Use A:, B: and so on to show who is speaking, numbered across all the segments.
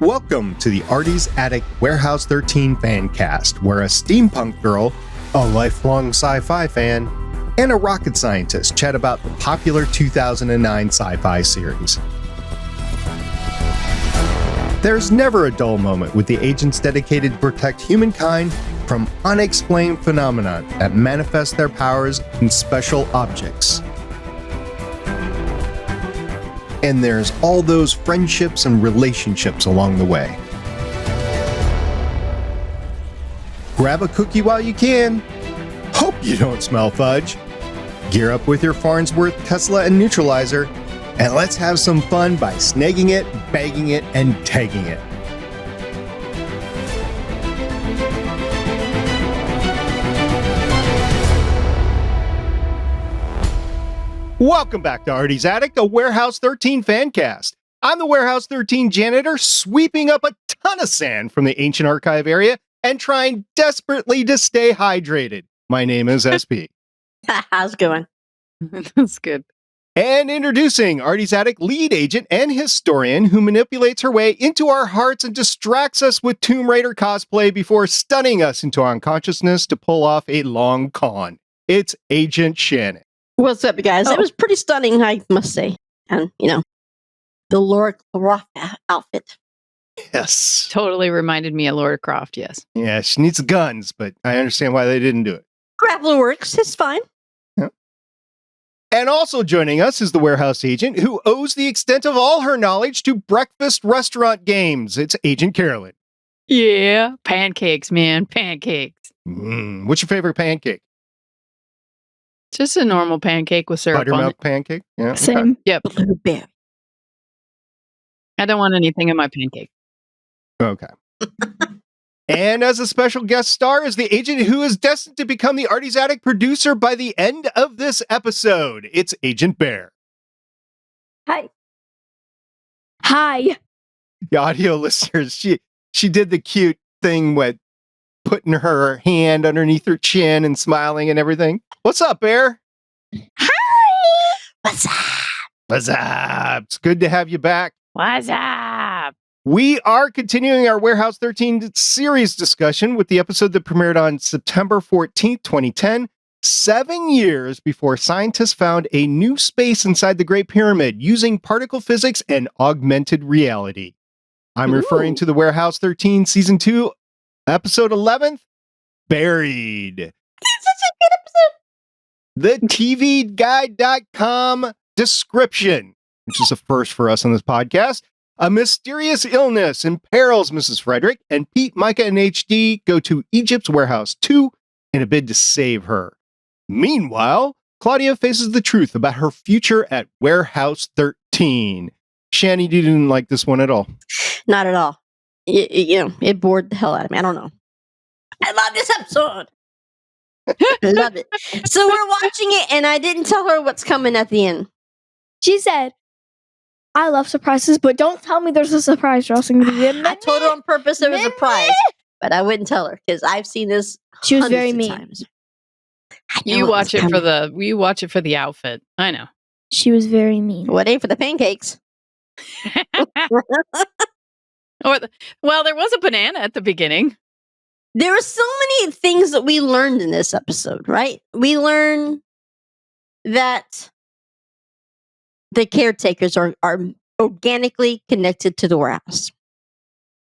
A: Welcome to the Artie's Attic Warehouse 13 Fancast, where a steampunk girl, a lifelong sci-fi fan, and a rocket scientist chat about the popular 2009 sci-fi series. There's never a dull moment with the agents dedicated to protect humankind from unexplained phenomena that manifest their powers in special objects. And there's all those friendships and relationships along the way. Grab a cookie while you can. Hope you don't smell fudge. Gear up with your Farnsworth, Tesla, and neutralizer, and let's have some fun by snagging it, bagging it, and tagging it. Welcome back to Artie's Attic, a Warehouse 13 Fancast. I'm the Warehouse 13 janitor, sweeping up a ton of sand from the ancient archive area and trying desperately to stay hydrated. My name is SP.
B: How's it going?
C: That's good.
A: And introducing Artie's Attic lead agent and historian who manipulates her way into our hearts and distracts us with Tomb Raider cosplay before stunning us into unconsciousnness to pull off a long con. It's Agent Shannon.
B: What's up, you guys? It was pretty stunning, I must say. And, the Laura Croft outfit.
A: Yes.
C: Totally reminded me of Laura Croft, yes.
A: Yeah, she needs guns, but I understand why they didn't do it.
B: Grappler works. It's fine.
A: Yep. And also joining us is the warehouse agent who owes the extent of all her knowledge to breakfast restaurant games. It's Agent Carolyn.
C: Yeah, pancakes, man, pancakes.
A: What's your favorite pancake?
C: Just a normal pancake with syrup on
A: Buttermilk
C: it.
A: pancake? Yeah.
D: Same.
A: Okay.
C: Yep.
B: Blueberry.
C: I don't want anything in my pancake.
A: Okay. And as a special guest star is the agent who is destined to become the Artie's Attic producer by the end of this episode. It's Agent Bear.
B: Hi.
D: Hi.
A: The audio listeners, she did the cute thing with putting her hand underneath her chin and smiling and everything. What's up, Bear?
B: Hi. What's up?
A: What's up? It's good to have you back.
C: What's up?
A: We are continuing our Warehouse 13 series discussion with the episode that premiered on September 14th, 2010, 7 years before scientists found a new space inside the Great Pyramid using particle physics and augmented reality. I'm referring to the Warehouse 13 Season 2, Episode 11th, Buried.
B: It's such a good episode.
A: The TVGuide.com description, which is a first for us on this podcast. A mysterious illness imperils Mrs. Frederick, and Pete, Myka, and HD go to Egypt's Warehouse 2 in a bid to save her. Meanwhile, Claudia faces the truth about her future at Warehouse 13. Shanny, you didn't like this one at all.
B: Not at all. It bored the hell out of me. I don't know. I love this episode. I love it. So we're watching it, and I didn't tell her what's coming at the end.
D: She said, I love surprises, but don't tell me there's a surprise or else I'm going to be
B: I told her on purpose there was a prize, but I wouldn't tell her because I've seen this.
D: She was very
B: hundreds of
D: mean.
B: times. I know
C: You watch
B: was
C: it for
B: coming.
C: you watch it for the outfit. I know.
D: She was very mean.
B: What ain't for the pancakes?
C: Well, there was a banana at the beginning.
B: There are so many things that we learned in this episode, right? We learn that the caretakers are organically connected to the warehouse.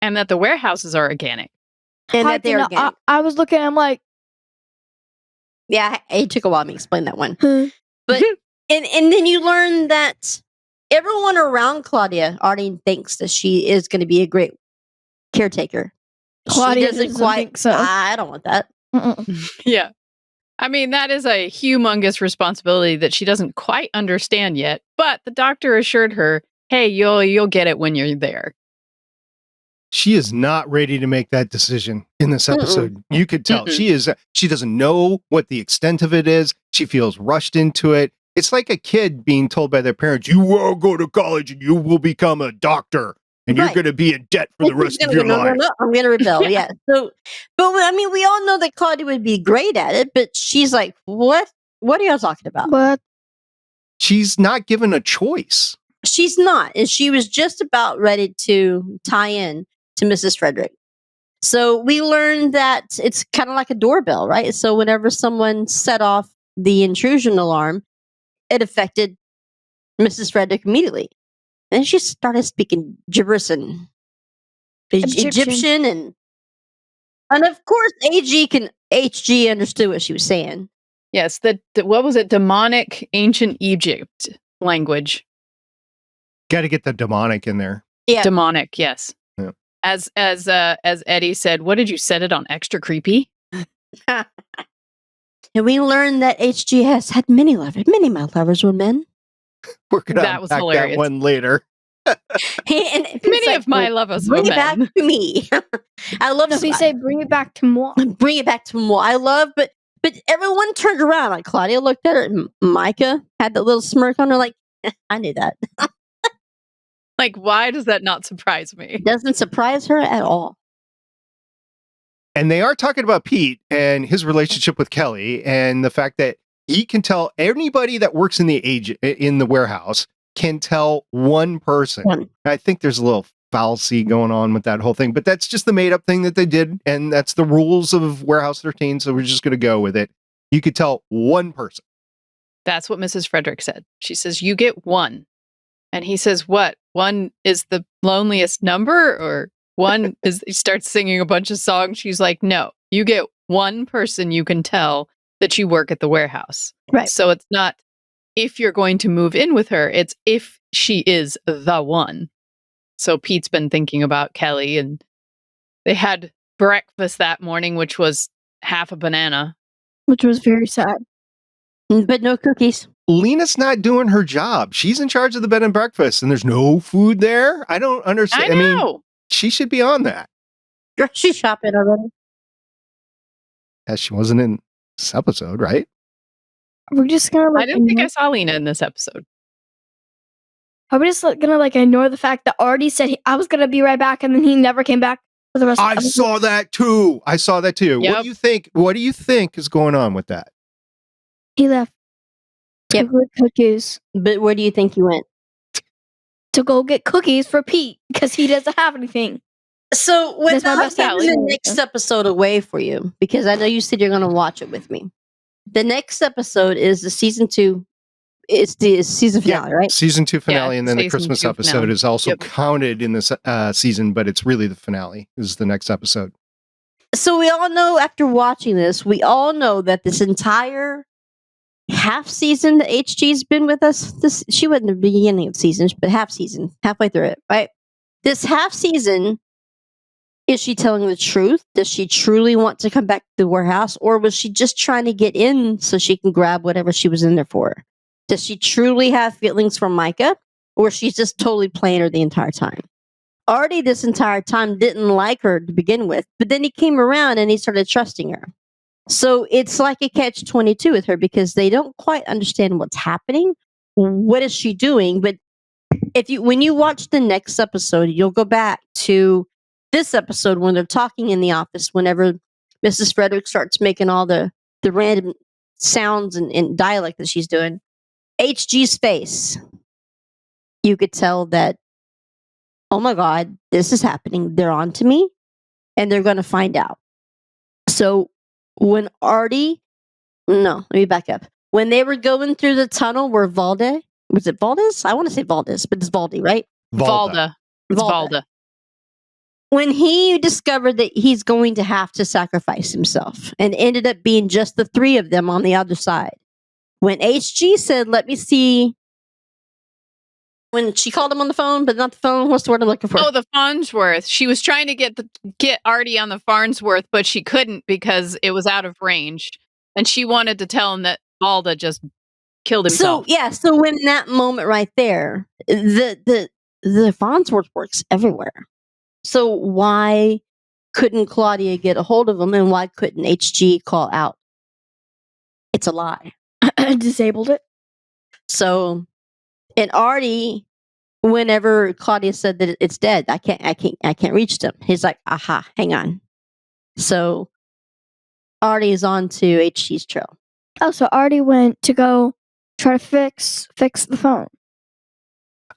C: And that the warehouses are organic.
B: And
D: I
B: that they're
D: didn't know-
B: organic.
D: I was looking, I'm like,
B: Yeah, it took a while to explain that one.
D: huh.
B: But and then you learn that everyone around Claudia already thinks that she is going to be a great caretaker.
D: Claudia
B: she doesn't quite
D: think so.
B: I don't want that.
C: Yeah. I mean, that is a humongous responsibility that she doesn't quite understand yet. But the doctor assured her, hey, you'll get it when you're there.
A: She is not ready to make that decision in this episode. You could tell she doesn't know what the extent of it is. She feels rushed into it. It's like a kid being told by their parents, you will go to college and you will become a doctor and you're
B: Right.
A: going to be in debt for the rest of your life.
B: No, I'm going to rebel. Yeah. So, but I mean, we all know that Claudia would be great at it, but she's like, what? What are y'all talking about?
D: But
A: She's not given a choice.
B: She's not. And she was just about ready to tie in to Mrs. Frederick. So we learned that it's kind of like a doorbell, right? So whenever someone set off the intrusion alarm, it affected Mrs. Frederick immediately. And she started speaking gibberish and Egyptian and of course HG understood what she was saying.
C: Yes, what was it? Demonic ancient Egypt language.
A: Got to get the demonic in there.
B: Yeah.
C: Demonic, yes.
A: Yeah.
C: As Eddie said, what did you set it on? Extra creepy?
B: And we learned that HG has had many lovers. Many of my lovers were men.
A: We're gonna
C: That was
A: unpack
C: hilarious.
A: that one later.
B: And
C: Many of my lovers were
B: bring it back
C: men.
B: to me. I love
D: No, he said, bring it back to moi.
B: bring it back to more. I love, but everyone turned around. Like Claudia looked at her, and Myka had that little smirk on her. Like I knew that.
C: Like, why does that not surprise me?
B: It doesn't surprise her at all.
A: And they are talking about Pete and his relationship with Kelly and the fact that he can tell anybody that works in the warehouse can tell one person.
B: One.
A: I think there's a little fallacy going on with that whole thing, but that's just the made up thing that they did. And that's the rules of Warehouse 13. So we're just going to go with it. You could tell one person.
C: That's what Mrs. Frederick said. She says, you get one. And he says, what? One is the loneliest number? Or one is, he starts singing a bunch of songs. She's like, no, you get one person you can tell that you work at the warehouse.
B: Right.
C: So it's not if you're going to move in with her, it's if she is the one. So Pete's been thinking about Kelly, and they had breakfast that morning, which was half a banana.
D: Which was very sad.
B: But no cookies.
A: Lena's not doing her job. She's in charge of the bed and breakfast, and there's no food there. I don't understand.
C: I know.
A: mean, she should be on that.
B: She's shopping already.
A: As she wasn't in this episode, right?
D: We're just gonna
C: I didn't think I saw Lena in this episode.
D: Are we just gonna ignore the fact that Artie said I was gonna be right back, and then he never came back for the rest of
A: I
D: the
A: saw that too.
C: Yep.
A: What do you think? What do you think is going on with that?
D: He left.
B: Yep.
D: To go get cookies.
B: But where do you think he went?
D: To go get cookies for Pete because he doesn't have anything.
B: So
D: That's my
B: without
D: best
B: giving
D: Alex.
B: the next episode away for you, because I know you said you're going to watch it with me. The next episode is the season 2. It's the season finale, right?
A: Season 2 finale,
C: Yeah,
A: and then the
C: season
A: Christmas
C: 2
A: episode
C: finale.
A: is also
C: Yep.
A: counted in this season, but it's really the finale is the next episode.
B: So we all know after watching this, we all know that this entire half season that HG's been with us, she wasn't the beginning of the season, but half season, halfway through it, right? This half season, is she telling the truth? Does she truly want to come back to the warehouse? Or was she just trying to get in so she can grab whatever she was in there for? Does she truly have feelings for Myka? Or she's just totally playing her the entire time? Artie this entire time didn't like her to begin with, but then he came around and he started trusting her. So it's like a catch-22 with her because they don't quite understand what's happening. What is she doing? But when you watch the next episode, you'll go back to this episode when they're talking in the office, whenever Mrs. Frederick starts making all the random sounds and dialect that she's doing. HG's face, you could tell that, oh my God, this is happening. They're on to me and they're going to find out. So when let me back up. When they were going through the tunnel where was it Valdez? I want to say Valdez, but it's Valdi, right?
C: Valda. It's Valda.
B: When he discovered that he's going to have to sacrifice himself and ended up being just the 3 of them on the other side. When HG said, let me see, when she called him on the phone, but not the phone, what's the word I'm looking for?
C: Oh, the Farnsworth. She was trying to get Artie on the Farnsworth, but she couldn't because it was out of range. And she wanted to tell him that Valda just killed himself.
B: So when that moment right there, the Farnsworth works everywhere. So why couldn't Claudia get a hold of him, and why couldn't HG call out? It's a lie.
D: Disabled it.
B: So, and Artie, whenever Claudia said that it's dead, I can't reach them. He's like, aha, hang on. So Artie is on to HG's trail.
D: Oh, so Artie went to go try to fix the phone.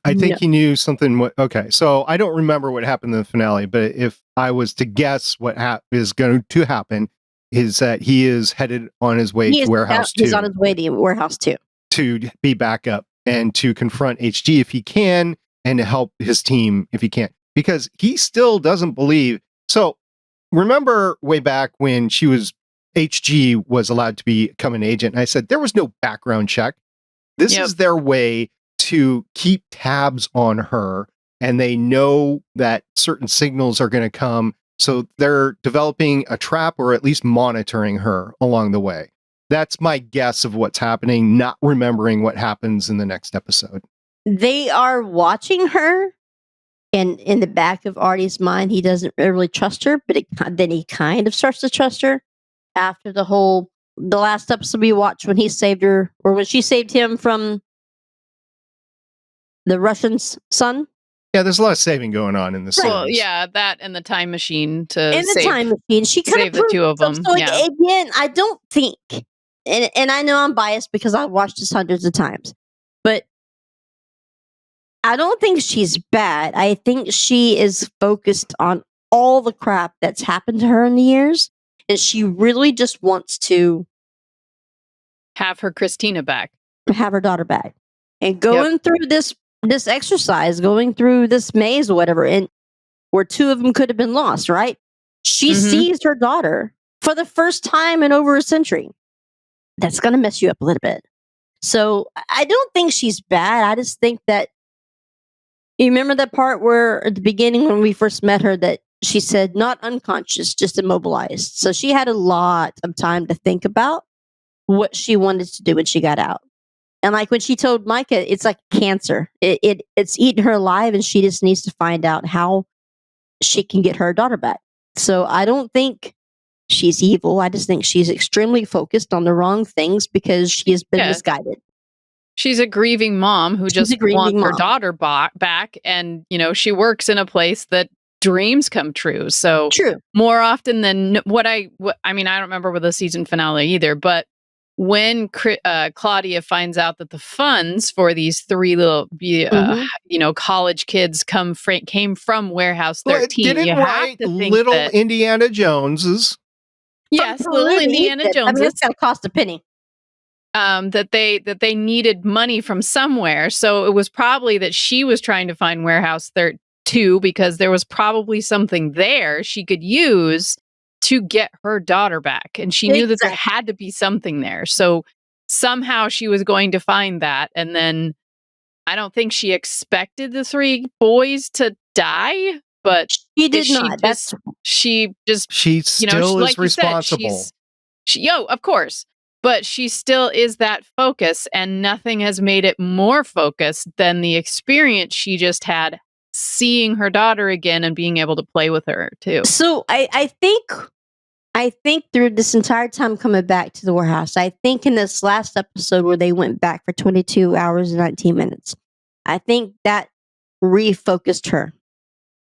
A: I think
B: No.
A: he knew something. Okay, so I don't remember what happened in the finale, but if I was to guess what is going to happen, is that he is headed on his way to Warehouse 2.
B: He's on his way to Warehouse 2.
A: To be back up and to confront HG if he can, and to help his team if he can, because he still doesn't believe. So remember way back when HG was allowed to become an agent, and I said there was no background check. This is their way to keep tabs on her, and they know that certain signals are going to come. So they're developing a trap, or at least monitoring her along the way. That's my guess of what's happening, not remembering what happens in the next episode.
B: They are watching her, and in the back of Artie's mind, he doesn't really trust her, but then he kind of starts to trust her after the last episode we watched when he saved her, or when she saved him from the Russian's son.
A: Yeah, there's a lot of saving going on in this series.
C: Well, yeah, that and the time machine to
B: In the time machine, she kind
C: save
B: of
C: the two of them.
B: So again, I don't think, and I know I'm biased because I've watched this hundreds of times, but I don't think she's bad. I think she is focused on all the crap that's happened to her in the years, and she really just wants to
C: have her Christina back,
B: have her daughter back, and going through this exercise, going through this maze or whatever, and where two of them could have been lost, right? She sees her daughter for the first time in over a century. That's going to mess you up a little bit. So I don't think she's bad. I just think that, you remember that part where at the beginning when we first met her that she said not unconscious, just immobilized. So she had a lot of time to think about what she wanted to do when she got out. And like when she told Myka, it's like cancer. It's eating her alive, and she just needs to find out how she can get her daughter back. So I don't think she's evil. I just think she's extremely focused on the wrong things because she has been misguided.
C: She's a grieving mom who just wants her daughter back. And, she works in a place that dreams come true. So more often than I mean, I don't remember with the season finale either, but when Claudia finds out that the funds for these three little, college kids came from Warehouse 13,
A: didn't
C: you
A: write
C: have to think
A: little
C: that,
A: Indiana Joneses.
C: Yes, little Indiana Joneses.
B: I mean, it's going to cost a penny.
C: That they needed money from somewhere, so it was probably that she was trying to find Warehouse 2 because there was probably something there she could use to get her daughter back. And she knew that there had to be something there. So somehow she was going to find that. And then I don't think she expected the three boys to die, but
B: she did not.
A: She still is responsible.
C: Of course. But she still is that focus, and nothing has made it more focused than the experience she just had seeing her daughter again and being able to play with her too.
B: So I think through this entire time coming back to the warehouse, I think in this last episode where they went back for 22 hours and 19 minutes, I think that refocused her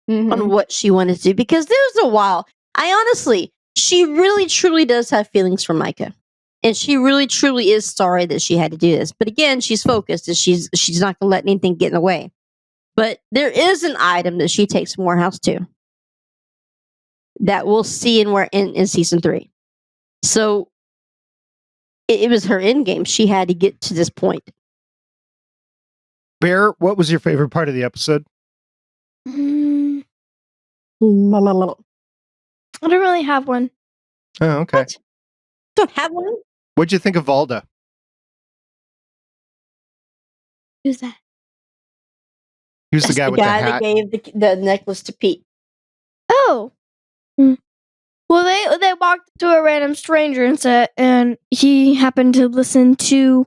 B: on what she wanted to do, because there's a while, she really truly does have feelings for Myka. And she really truly is sorry that she had to do this. But again, she's focused, and she's not going to let anything get in the way. But there is an item that she takes from Warehouse 2 that we'll see in season 3. So it was her end game. She had to get to this point.
A: Bear, what was your favorite part of the episode?
D: I don't really have one.
A: Oh, okay.
B: What? Don't have one?
A: What'd you think of Valda?
D: Who's that?
A: He was the guy with the hat.
B: that gave the necklace to Pete.
D: Oh. Well, they walked to a random stranger and he happened to listen to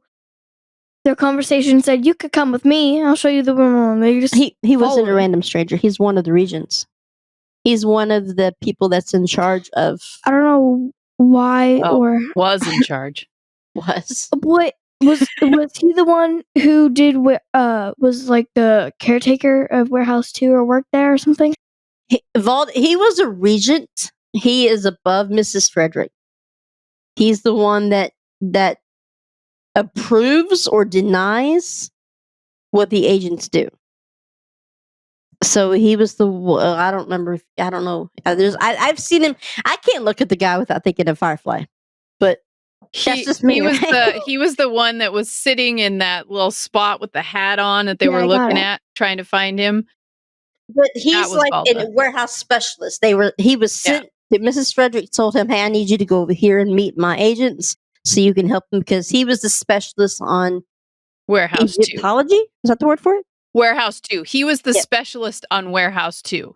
D: their conversation. Said, "You could come with me. I'll show you the room."
B: He wasn't a random stranger. He's one of the regents. He's one of the people that's in charge of.
D: I don't know why
C: was in charge.
D: What was he the one who did was like the caretaker of Warehouse 2 or worked there or something?
B: He was a regent. He is above Mrs. Frederick. He's the one that approves or denies what the agents do. So he was I don't remember. I don't know. I've seen him. I can't look at the guy without thinking of Firefly. But that's just me.
C: He was the one that was sitting in that little spot with the hat on that they were
D: I got
C: looking
D: it.
C: at, trying to find him.
B: But he's
C: was
B: like
C: Balda.
B: a warehouse specialist. He was
C: Yeah.
B: sent. Mrs. Frederick told him, "Hey, I need you to go over here and meet my agents so you can help them," because he was the specialist on
C: Warehouse 2.
B: Egyptology. Is that the word for it?
C: Warehouse 2. He was the
B: Yep.
C: specialist on Warehouse 2.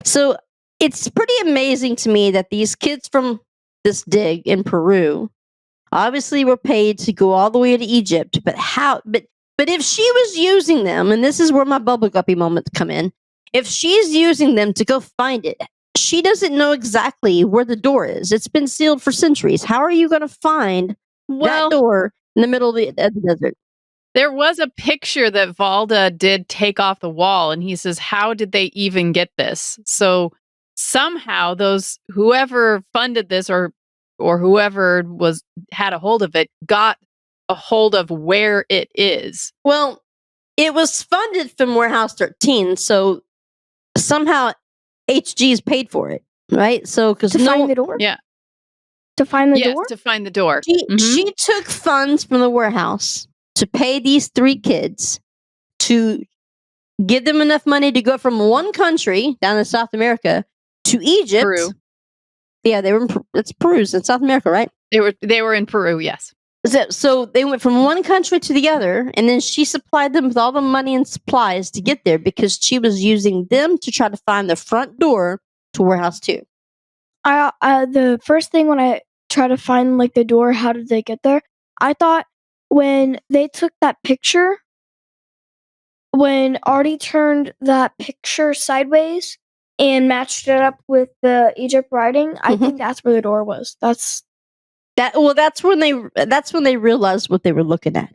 B: So it's pretty amazing to me that these kids from this dig in Peru obviously were paid to go all the way to Egypt. But how? But if she was using them, and this is where my bubble guppy moments come in, if she's using them to go find it, she doesn't know exactly where the door is. It's been sealed for centuries. How are you going to find that door in the middle of the desert?
C: There was a picture that Valda did take off the wall, and he says, "How did they even get this?" So somehow whoever funded this or whoever had a hold of it got a hold of where it is.
B: Well, it was funded from Warehouse 13, so somehow HG's paid for it, right? So because
D: To find the door?
C: Yeah.
D: To find the
C: Yes,
D: door?
C: to find the door.
B: She took funds from the warehouse to pay these 3 kids to give them enough money to go from one country down in South America to Egypt.
C: Peru.
B: Yeah, they were it's Peru's in South America, right?
C: They were in Peru, yes.
B: So they went from one country to the other, and then she supplied them with all the money and supplies to get there because she was using them to try to find the front door to Warehouse 2.
D: The first thing when I try to find like the door, how did they get there? I thought when they took that picture, when Artie turned that picture sideways and matched it up with the Egypt writing, I think that's where the door was. That's
B: when they realized what they were looking at.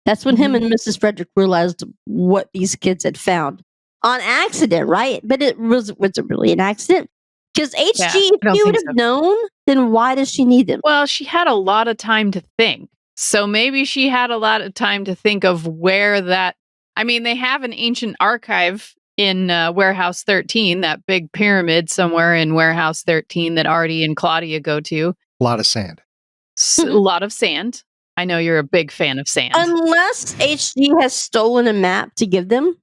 B: That's when him and Mrs. Frederick realized what these kids had found on accident, right? But was it really an accident? Because HG, if you would have known, then why does she need them?
C: Well, she had a lot of time to think. So maybe she had a lot of time to think of where that. I mean, they have an ancient archive in Warehouse 13, that big pyramid somewhere in Warehouse 13 that Artie and Claudia go to.
A: A lot of sand.
C: A lot of sand. I know you're a big fan of sand.
B: Unless HG has stolen a map to give them.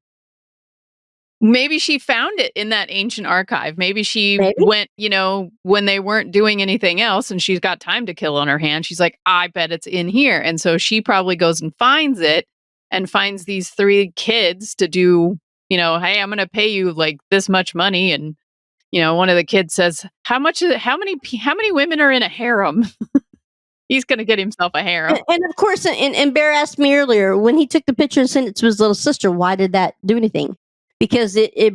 C: Maybe she found it in that ancient archive. Maybe she went, when they weren't doing anything else and she's got time to kill on her hands. She's like, I bet it's in here. And so she probably goes and finds it and finds these 3 kids to do, hey, I'm going to pay you like this much money. And, one of the kids says, how many women are in a harem? He's going to get himself a harem.
B: And of course, and Bear asked me earlier, when he took the picture and sent it to his little sister, why did that do anything? Because it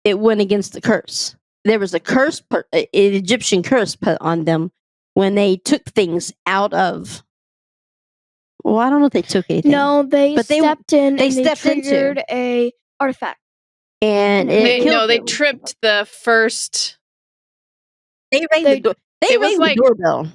B: went against the curse. There was a curse, an Egyptian curse put on them when they took things out of. Well, I don't know if they took anything.
D: No, they stepped in. They triggered a artifact,
B: and
C: they tripped the first.
B: They rang the door. They rang the doorbell.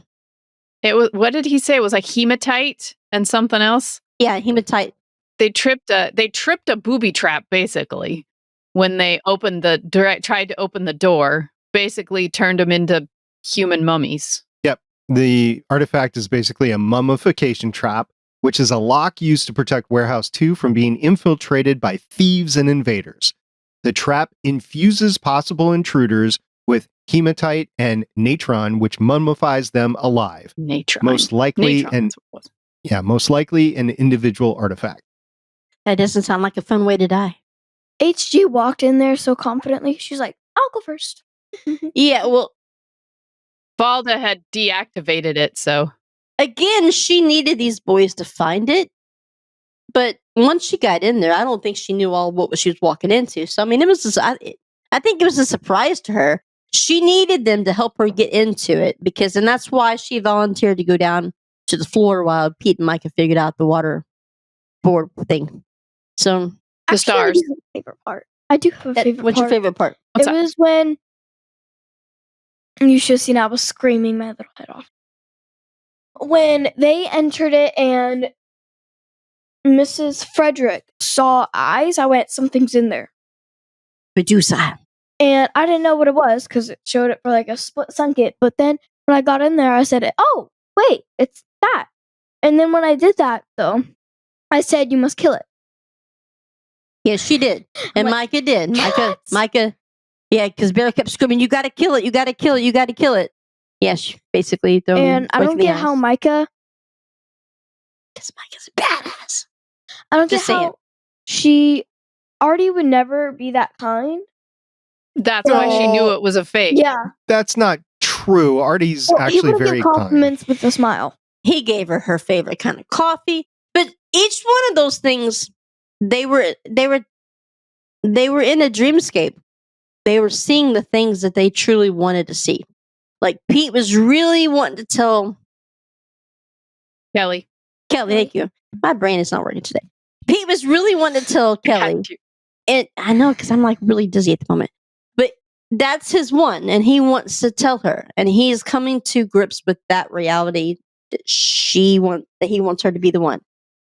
C: It was. What did he say? It was like hematite and something else.
B: Yeah, hematite.
C: They tripped a booby trap basically when they tried to open the door. Basically, turned them into human mummies.
A: Yep, the artifact is basically a mummification trap, which is a lock used to protect Warehouse 2 from being infiltrated by thieves and invaders. The trap infuses possible intruders with hematite and natron, which mummifies them alive.
C: Natron,
A: most likely an individual artifact.
B: That doesn't sound like a fun way to die.
D: HG walked in there so confidently. She's like, I'll go first.
B: Yeah, well,
C: Valda had deactivated it, so.
B: Again, she needed these boys to find it. But once she got in there, I don't think she knew what she was walking into. So, I mean, I think it was a surprise to her. She needed them to help her get into it and that's why she volunteered to go down to the floor while Pete and Myka figured out the water board thing. So
C: the stars.
D: I do have a favorite part. I do have a favorite part.
B: What's your favorite part?
D: It was when you should have seen I was screaming my little head off. When they entered it and Mrs. Frederick saw eyes, I went, something's in there.
B: Medusa.
D: And I didn't know what it was because it showed it for like a split second. But then when I got in there, I said, oh, wait, it's that. And then when I did that, though, I said, you must kill it.
B: Yes, she did. And
D: Like,
B: Myka did.
D: "What?"
B: Myka, yeah, because Bear kept screaming, you got to kill it, you got to kill it, you got to kill it. Yes, basically.
D: And I don't get how Myka,
B: Because Myka's badass.
D: I don't
B: Just
D: get how she, Artie would never be that kind.
C: That's why she knew
A: Oh.
C: it was a fake.
D: Yeah.
A: That's not true. Artie's
D: Well, he
A: actually
D: would
A: very
D: give
A: kind.
D: compliments with a smile.
B: He gave her her favorite kind of coffee. But each one of those things, they were in a dreamscape. They were seeing the things that they truly wanted to see. Like Pete was really wanting to tell
C: Kelly.
B: Kelly, thank you. My brain is not working today. Pete was really wanting to tell Kelly.
C: Had to.
B: And I know because I'm like really dizzy at the moment. But that's his one, and he wants to tell her. And he's coming to grips with that reality that he wants her to be the one.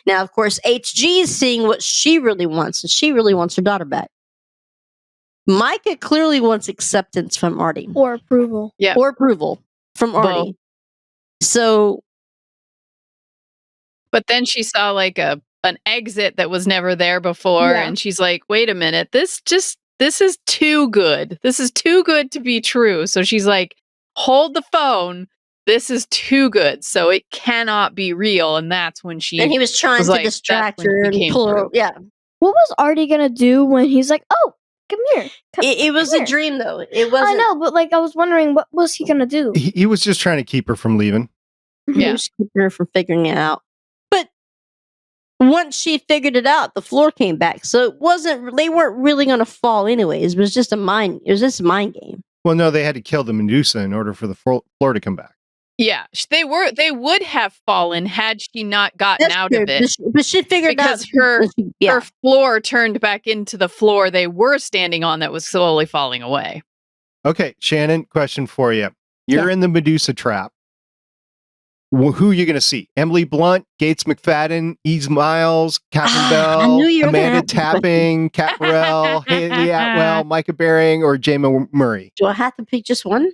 B: Now, of course, HG is seeing what she really wants, and she really wants her daughter back. Myka clearly wants acceptance from Artie.
D: Or approval.
C: Yeah.
B: Or approval from Artie.
C: Both.
B: So
C: But then she saw like an exit that was never there before,
D: Yeah.
C: and she's like, wait a minute, this is too good. This is too good to be true. So she's like, hold the phone. This is too good. So it cannot be real. And that's when she
B: and he was trying
C: was
B: to
C: like,
B: distract
C: that's when
B: her
C: he
B: and
C: came
B: pull her.
C: through.
B: Yeah.
D: What was Artie gonna do when he's like, oh, come here.
B: It was
D: come
B: a
D: here."
B: dream though. It wasn't.
D: I know, but like I was wondering what was he gonna do?
A: He was just trying to keep her from leaving.
B: He
C: Yeah.
B: was keeping her from figuring it out. But once she figured it out, the floor came back. So it wasn't. They weren't really going to fall anyways. It was just a mind. It was just a mind game.
A: Well, no, they had to kill the Medusa in order for the floor to come back.
C: Yeah, they would have fallen had she not gotten
B: That's
C: out
B: true.
C: of it.
B: But she figured
C: Because
B: out
C: her
B: yeah.
C: Her floor turned back into the floor they were standing on that was slowly falling away.
A: Okay, Shannon, question for you. You're in the Medusa trap. Who are you going to see? Emily Blunt, Gates McFadden, Eve Miles, Catherine
B: I
A: Bell,
B: knew you were gonna
A: Amanda
B: ask this question.
A: Tapping, Kat Burrell, Haley Atwell, Myka Baring, or Jayma Murray?
B: Do I have to pick just one?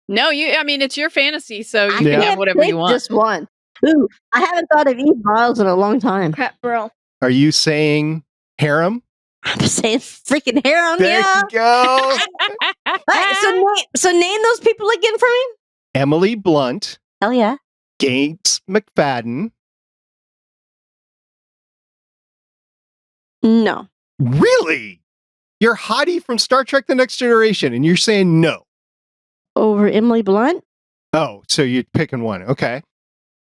C: No, it's your fantasy, so you
B: I
C: can
A: Yeah.
C: have
B: can't
C: whatever
B: pick
C: you want.
B: just one. Ooh, I haven't thought of Eve Miles in a long time.
D: Crap, bro.
A: Are you saying harem?
B: I'm saying freaking harem.
A: There
B: Yeah.
A: you go.
B: All right, so name those people again for me.
A: Emily Blunt,
B: Hell yeah.
A: Gates McFadden.
B: No.
A: Really? You're Hottie from Star Trek The Next Generation, and you're saying no.
B: Over Emily Blunt?
A: Oh, so you're picking one. Okay.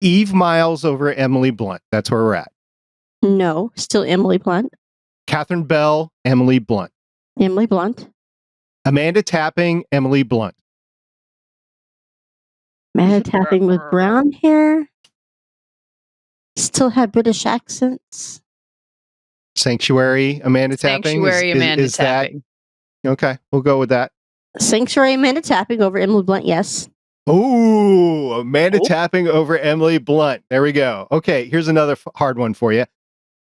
A: Eve Miles over Emily Blunt. That's where we're at.
B: No. Still Emily Blunt.
A: Catherine Bell, Emily Blunt.
B: Emily Blunt.
A: Amanda Tapping, Emily Blunt.
B: Amanda Tapping with brown hair. Still have British accents.
A: Sanctuary, Amanda Tapping.
C: Sanctuary Amanda
A: is that
C: Tapping.
A: okay? We'll go with that.
B: Sanctuary Amanda Tapping over Emily Blunt, yes.
A: Ooh, Amanda
C: Oh.
A: Tapping over Emily Blunt. There we go. Okay, here's another hard one for you.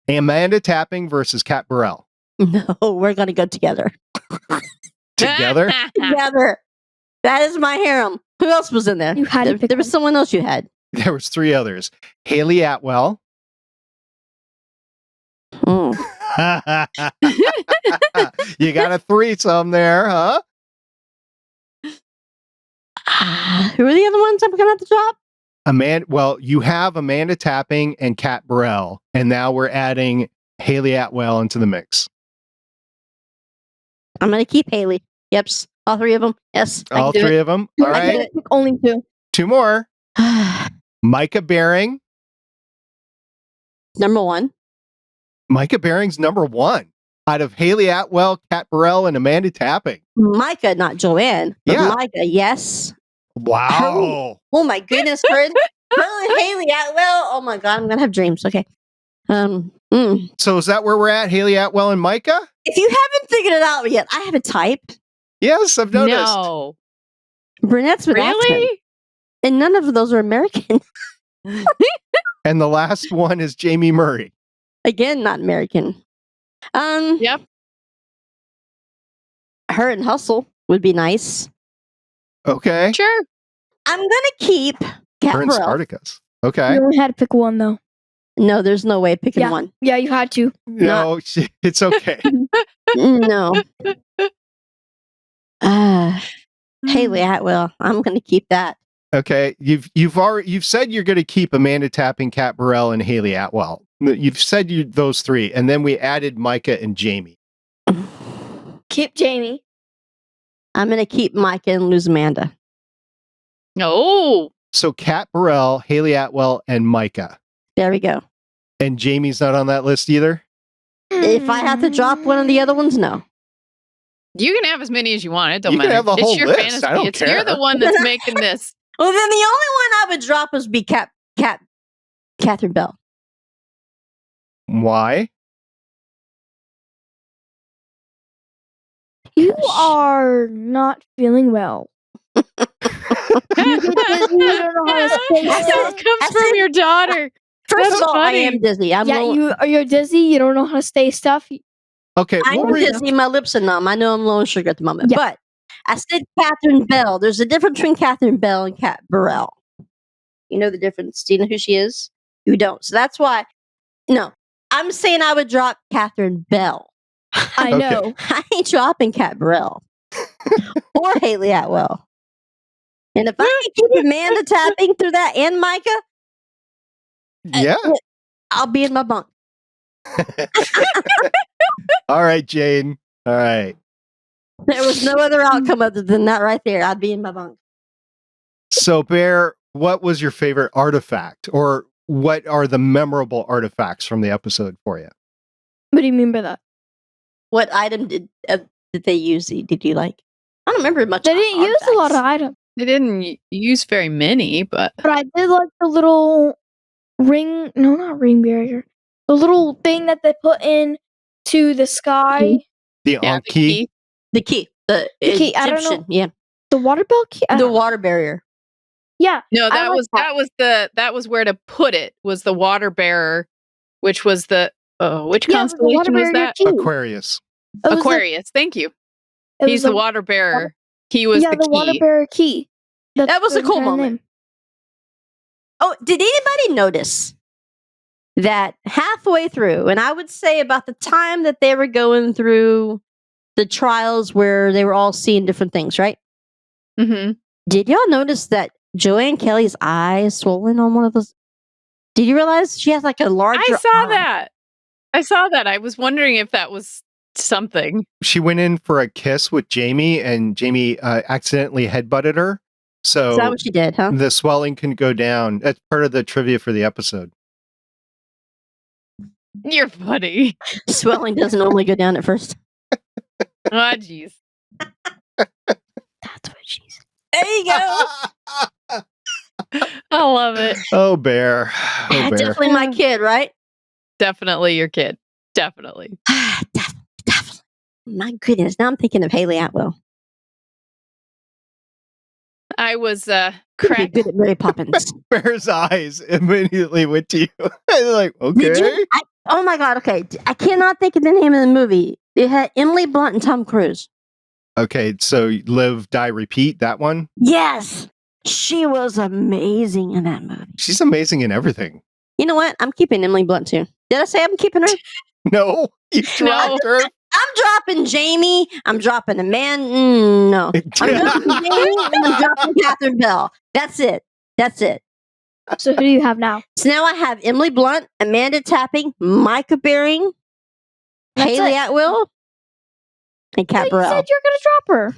A: Amanda Tapping versus Kat Burrell.
B: No, we're going to go together.
A: Together?
B: Together. That is my harem. Who else was in there?
D: You had to pick
B: there was
D: one.
B: someone else you had.
A: There was 3 others. Haley Atwell.
B: Mm.
A: You got a threesome there, huh?
B: Who are the other ones I'm going to have to drop?
A: Well, you have Amanda Tapping and Kat Burrell, and now we're adding Haley Atwell into the mix.
B: I'm going to keep Haley. Yep. All 3 of them. Yes. I
A: All
B: can do
A: 3
B: it.
A: of them. All
B: I
A: right.
B: can
D: Pick only 2.
A: 2 more. Myka Baring.
B: Number 1.
A: Myka Baring's number 1 out of Haley Atwell, Kat Burrell, and Amanda Tapping.
B: Myka, not Joanne. But
A: Yeah.
B: Myka, yes.
A: Wow.
B: Oh my goodness, her and Haley Atwell. Oh my God, I'm going to have dreams. Okay.
A: So is that where we're at? Haley Atwell and Myka?
B: If you haven't figured it out yet, I have a type.
A: Yes, I've noticed.
C: No.
B: Brunettes with accent.
C: Really?
B: And none of those are American.
A: And the last one is Jamie Murray.
B: Again, not American.
C: Yep.
B: Her and Hustle would be nice.
A: Okay.
C: Sure.
B: I'm gonna keep Cat
A: Her and
B: Burrell.
A: Spartacus. Okay.
D: You only had to pick one though.
B: No, there's no way picking
D: Yeah.
B: one.
D: Yeah, you had to.
A: No, it's okay.
B: No. Haley Atwell. I'm gonna keep that.
A: Okay. You've said you're going to keep Amanda Tapping, Kat Burrell, and Haley Atwell. You've said those three, and then we added Myka and Jamie.
D: Keep Jamie.
B: I'm gonna keep Myka and lose Amanda.
C: Oh.
A: So Kat Burrell, Haley Atwell, and Myka.
B: There we go.
A: And Jamie's not on that list either?
B: If I have to drop one of the other ones, no.
C: You can have as many as you want. It don't
A: You can
C: matter.
A: have the
C: It's
A: whole
C: your
A: list.
C: fantasy.
A: I don't
C: You're
A: care.
C: the one that's making this.
B: Well, then the only one I would drop would be Catherine Bell.
A: Why?
D: You are not feeling well. You don't know how to stay
C: That
D: still.
C: comes from your daughter.
B: First
C: That's
B: of all,
C: funny.
B: I am dizzy.
D: You're dizzy. You don't know how to stay stuff.
A: Okay.
B: I'm
A: what were you-
B: dizzy. My lips are numb. I know I'm low in sugar at the moment.
D: Yeah.
B: But I said Catherine Bell. There's a difference between Catherine Bell and Kat Burrell. You know the difference? Do you know who she is? You don't. So that's why. No, I'm saying I would drop Catherine Bell.
D: I
A: Okay.
D: know.
B: I ain't dropping Kat Burrell or Haley Atwell. And if I can keep Amanda Tapping through that and Myka,
A: Yeah.
B: I'll be in my bunk.
A: All right, Jane. All right.
B: There was no other outcome other than that right there. I'd be in my bunk.
A: So, Bear, what was your favorite artifact, or what are the memorable artifacts from the episode for you?
D: What do you mean by that?
B: What item did they use? Did you like? I don't remember much.
D: They didn't use a lot of items,
C: They didn't use very many, but
D: but I did like the little ring. No, not ring barrier. The little thing that they put in to the sky.
A: The
C: yeah,
A: Ankh
C: the
A: key?
C: key.
B: The key. The
D: key, I don't know.
B: Egyptian. Yeah.
D: The water bell key. I
B: The
D: don't know.
B: water barrier.
D: Yeah.
C: No,
D: I
C: that
D: like
C: was that was where to put it. Was the water bearer, which was the which
D: Yeah, it was the water
C: constellation was
D: barrier
C: that?
D: key.
A: Aquarius.
D: It was
C: Aquarius. Thank you.
D: it was
C: He's the water bearer. He was
D: yeah,
C: the key.
D: water bearer key. That's
B: That was a
D: the
B: cool
D: entire
B: moment.
D: name.
B: Oh, did anybody notice that halfway through, and I would say about the time that they were going through the trials where they were all seeing different things, right?
C: Mm-hmm.
B: Did y'all notice that Joanne Kelly's eye is swollen on one of those? Did you realize she has like a larger
C: I saw
B: eye?
C: that. I saw that. I was wondering if that was something.
A: She went in for a kiss with Jamie, and Jamie accidentally headbutted her. So
B: Is that what she did, huh?
A: the swelling can go down. That's part of the trivia for the episode.
C: You're funny.
B: Swelling doesn't normally go down at first.
C: Oh, jeez.
B: That's what she's. There you go.
C: I love it.
A: Oh, Bear. Oh, Bear.
B: Definitely my kid, right?
C: Definitely your kid. Definitely.
B: Definitely. My goodness. Now I'm thinking of Haley Atwell.
C: I was
B: Could be
C: cracked.
B: good at Mary Poppins.
A: Bear's eyes immediately went to you. Like,
B: Did
A: okay.
B: you? Oh my God. Okay. I cannot think of the name of the movie. It had Emily Blunt and Tom Cruise.
A: Okay, so Live, Die, Repeat, that one?
B: Yes. She was amazing in that movie.
A: She's amazing in everything.
B: You know what? I'm keeping Emily Blunt too. Did I say I'm keeping her?
A: No, you dropped her.
B: I'm dropping Jamie. I'm dropping Amanda. No. I'm dropping Jamie and I'm dropping Catherine Bell. That's it. That's it.
D: So who do you have now?
B: So now I have Emily Blunt, Amanda Tapping, Myka Baring,
D: That's
B: Haley
D: it.
B: Atwell, and Kat
D: You
B: Burrell.
D: said you're gonna drop her.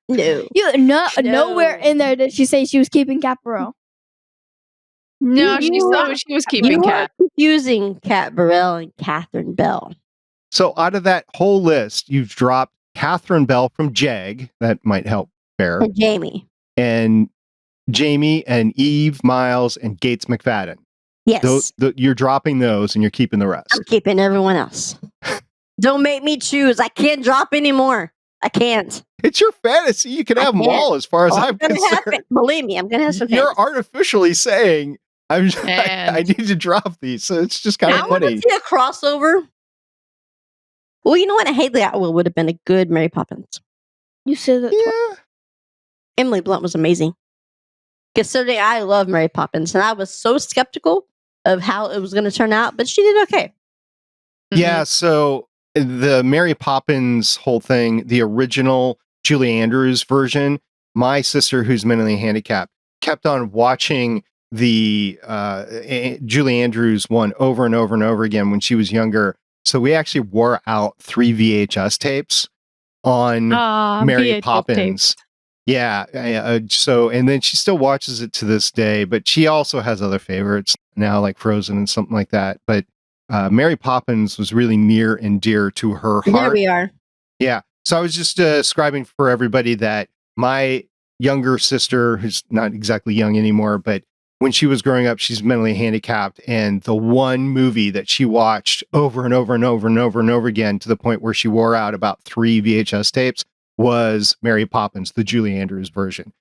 B: No.
D: No.
B: No.
D: Nowhere in there did she say she was keeping Capro.
C: No, she
B: You
C: said
B: are-
C: she was keeping
B: You are
C: cat.
B: confusing Kat Burrell and Catherine Bell.
A: So out of that whole list, you've dropped Catherine Bell from JAG. That might help Bear.
B: And Jamie.
A: And Jamie and Eve Miles and Gates McFadden.
B: Yes.
A: You're dropping those and you're keeping the rest.
B: I'm keeping everyone else. Don't make me choose. I can't drop anymore. I can't.
A: It's your fantasy. You can
B: I
A: have them
B: can't.
A: all as far as
B: Oh,
A: I'm
B: gonna have
A: concerned.
B: it. Believe me, I'm going to have some
A: You're
B: fans.
A: artificially saying I
C: And-
A: need to drop these. So it's just kind
B: I
A: of
B: want
A: funny.
B: to see a crossover. Well, you know what? Haley Atwell would have been a good Mary Poppins.
D: You said that twice.
A: Yeah.
B: Emily Blunt was amazing. Considering I love Mary Poppins, and I was so skeptical of how it was going to turn out, but she did okay.
A: Yeah, so the Mary Poppins whole thing, the original Julie Andrews version, my sister, who's mentally handicapped, kept on watching the Julie Andrews one over and over and over again when she was younger. So we actually wore out 3 VHS tapes on Mary
C: VHS
A: Poppins.
C: tapes.
A: Yeah. So, and then she still watches it to this day, but she also has other favorites now, like Frozen and something like that. But Mary Poppins was really near and dear to her heart.
B: There we are.
A: Yeah. So I was just describing for everybody that my younger sister, who's not exactly young anymore, but when she was growing up, she's mentally handicapped. And the one movie that she watched over and over and over and over and over again to the point where she wore out about 3 VHS tapes was Mary Poppins, the Julie Andrews version.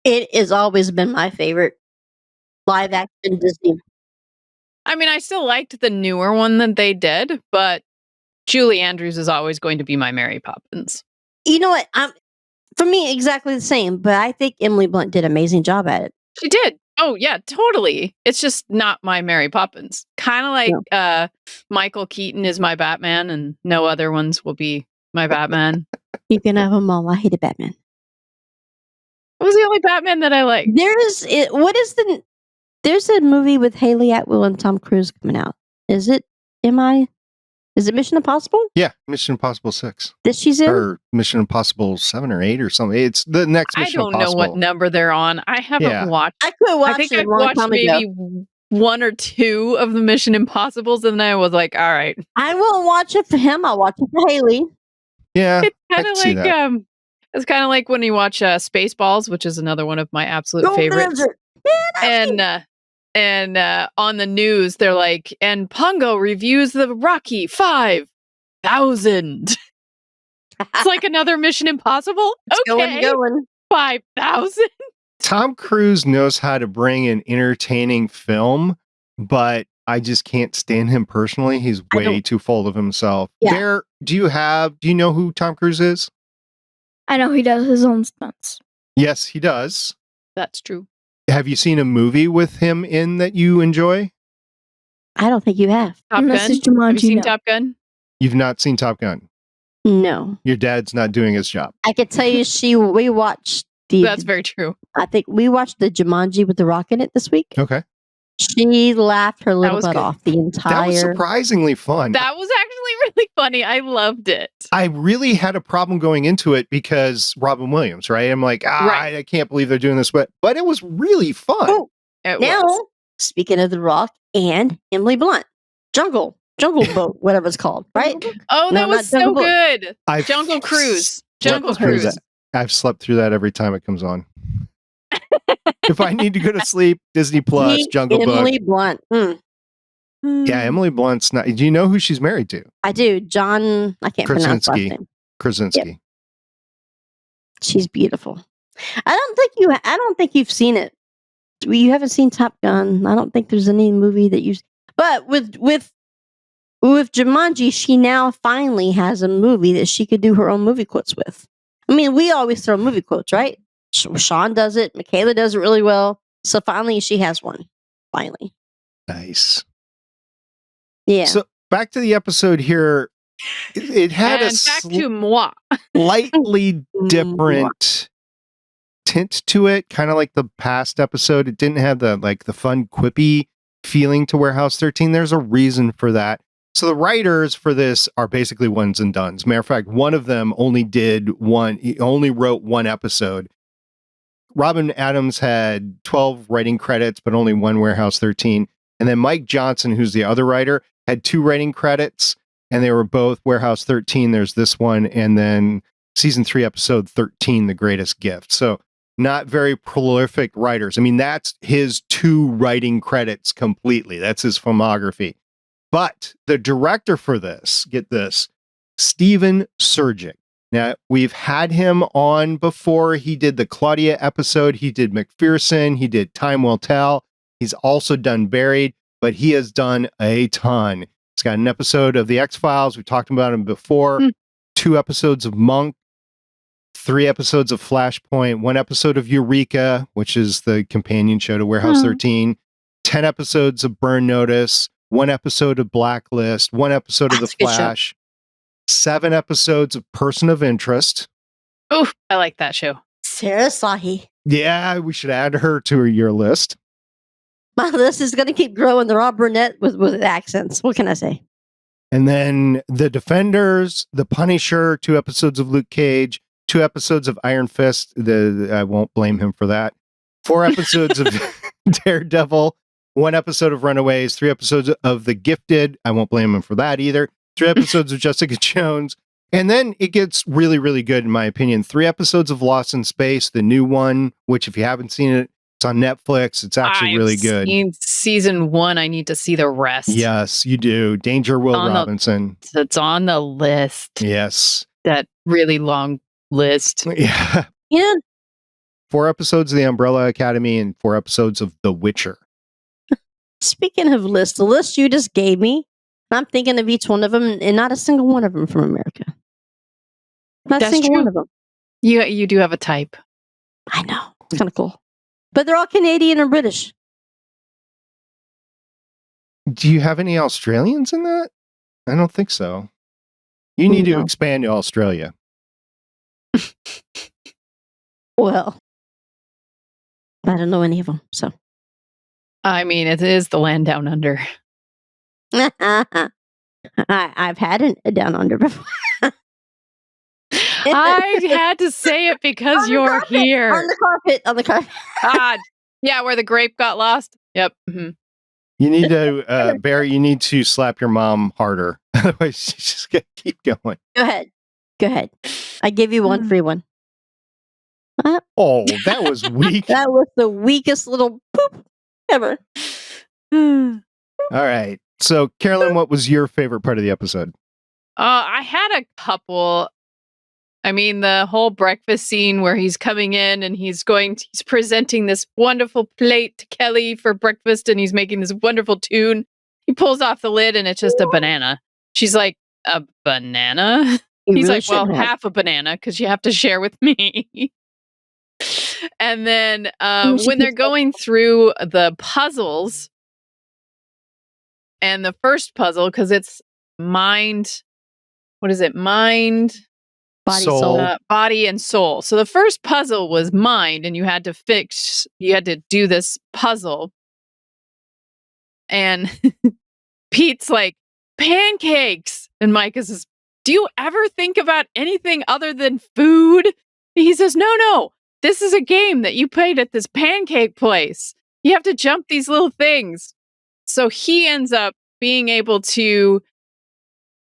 B: It has always been my favorite live action Disney.
C: I mean, I still liked the newer one that they did, but Julie Andrews is always going to be my Mary Poppins.
B: You know what? For me, exactly the same, but I think Emily Blunt did an amazing job at it.
C: She did. Oh, yeah, totally. It's just not my Mary Poppins. Kind of like Michael Keaton is my Batman, and no other ones will be my Batman.
B: You can have them all. I hated Batman.
C: It was the only Batman that I liked.
B: There's a movie with Haley Atwell and Tom Cruise coming out. Is it Mission Impossible?
A: Yeah, Mission Impossible 6.
B: That she's in?
A: Or Mission Impossible 7 or 8 or something. It's the next
C: I
A: Mission
C: don't know
A: Impossible.
C: what number they're on. I haven't watched.
B: I could watch
C: I think
B: it
C: I've
B: a long
C: watched
B: time
C: maybe
B: ago.
C: 1 or 2 of the Mission Impossibles, and then I was like, all right.
B: I won't watch it for him. I'll watch it for Haley.
A: Yeah,
C: It's
A: I
C: kind
A: can
C: of
A: see
C: like
A: that.
C: it's kind of like when you watch Spaceballs, which is another one of my absolute
B: Go
C: favorites.
B: Desert. Man,
C: And on the news, they're like, and Pongo reviews the Rocky 5,000. It's like another Mission Impossible. Okay,
B: going.
C: 5,000.
A: Tom Cruise knows how to bring an entertaining film, but I just can't stand him personally. He's way too full of himself.
B: Yeah.
A: Do you know who Tom Cruise is?
D: I know he does his own stunts.
A: Yes, he does.
C: That's true.
A: Have you seen a movie with him in that you enjoy?
B: I don't think you have.
C: Top
D: Unless
C: Gun.
D: it's Jumanji,
C: Have you seen
D: no.
C: Top Gun?
A: You've not seen Top Gun.
B: No.
A: Your dad's not doing his job.
B: I could tell you we watched
C: That's very true.
B: I think we watched the Jumanji with the rock in it this week.
A: Okay.
B: She laughed her little
C: was
B: butt
C: good.
B: off the
A: That
B: entire.
A: was surprisingly fun.
C: That was actually really funny. I loved it.
A: I really had a problem going into it because Robin Williams, right? I'm like,
C: Right.
A: I can't believe they're doing this, but it was really fun.
B: Oh,
C: It
B: now,
C: was.
B: speaking of the rock and Emily Blunt, Jungle Boat, whatever it's called, right?
C: Oh,
B: No,
C: that
B: not
C: was so
B: Jungle Book.
C: good.
A: I've
C: Jungle Cruise.
A: Jungle
C: Jungle
A: Cruise.
C: Cruise.
A: I've slept through that every time it comes on. If I need to go to sleep, Disney Plus,
B: Meet
A: Jungle
B: Emily
A: Book.
B: Blunt.
A: Yeah, Emily Blunt's not. Do you know who she's married to?
B: I do. John, I can't pronounce his last
A: Krasinski.
B: name.
A: Krasinski.
B: She's beautiful. I don't think you've seen it. You haven't seen Top Gun. I don't think there's any movie that you. But with Jumanji, she now finally has a movie that she could do her own movie quotes with. I mean, we always throw movie quotes, right? Sean does it. Michaela does it really well. So finally, she has one. Finally,
A: Nice.
B: yeah.
A: So back to the episode here. It had
C: And
A: a
C: back to moi.
A: slightly different tint to it, kind of like the past episode. It didn't have the fun quippy feeling to Warehouse 13. There's a reason for that. So the writers for this are basically ones and dones. Matter of fact, one of them only wrote one episode. Robin Adams had 12 writing credits, but only one Warehouse 13. And then Mike Johnson, who's the other writer, had 2 writing credits, and they were both Warehouse 13. There's this one, and then season 3, episode 13, The Greatest Gift. So not very prolific writers. I mean, that's his 2 writing credits completely. That's his filmography. But the director for this, get this, Steven Surgic. Now, we've had him on before. He did the Claudia episode. He did McPherson. He did Time Will Tell. He's also done Buried, but he has done a ton. He's got an episode of The X-Files. We talked about him before. 2 episodes of Monk. 3 episodes of Flashpoint. 1 episode of Eureka, which is the companion show to Warehouse 13. 10 episodes of Burn Notice. 1 episode of Blacklist. 1 episode of The Flash. 7 episodes of Person of Interest.
C: Oh, I like that show.
B: Sarah Sahi.
A: Yeah, we should add her to your list.
B: My list is going to keep growing. They're all brunette with accents. What can I say?
A: And then The Defenders, The Punisher, 2 episodes of Luke Cage, 2 episodes of Iron Fist. I won't blame him for that. 4 episodes of Daredevil, 1 episode of Runaways, 3 episodes of The Gifted. I won't blame him for that either. 3 episodes of Jessica Jones. And then it gets really, really good, in my opinion. 3 episodes of Lost in Space, the new one, which if you haven't seen it, it's on Netflix. It's actually really good.
C: Seen season 1. I need to see the rest.
A: Yes, you do. Danger Will Robinson.
C: It's on the list.
A: Yes.
C: That really long list.
A: Yeah.
B: Yeah.
A: 4 episodes of The Umbrella Academy and 4 episodes of The Witcher.
B: Speaking of lists, the list you just gave me, I'm thinking of each one of them, and not a single one of them from America. Not a
C: That's
B: single
C: true.
B: one of them.
C: You do have a type.
B: I know. It's kind of cool. But they're all Canadian and British.
A: Do you have any Australians in that? I don't think so. You need to expand to Australia.
B: Well, I don't know any of them, so.
C: I mean, it is the land down under.
B: I've had a down under before.
C: I had to say it because you're here.
B: On the carpet.
C: Yeah, where the grape got lost. Yep. Mm-hmm.
A: You need to, Barry, you need to slap your mom harder. Otherwise, she's just going to keep going.
B: Go ahead. I give you one free one.
A: Oh, that was weak.
B: That was the weakest little poop ever.
A: All right. So, Carolyn, what was your favorite part of the episode?
C: I had a couple. I mean, the whole breakfast scene where he's coming in and he's presenting this wonderful plate to Kelly for breakfast and he's making this wonderful tune. He pulls off the lid and it's just a banana. She's like, a banana? He's like, well, half a banana because you have to share with me. And then when they're going through the puzzles, and the first puzzle, because it's mind, what is it? Mind,
B: body, soul.
C: Body and soul. So the first puzzle was mind, and you had to do this puzzle. And Pete's like, pancakes. And Myka says, do you ever think about anything other than food? And he says, no. This is a game that you played at this pancake place. You have to jump these little things. So he ends up being able to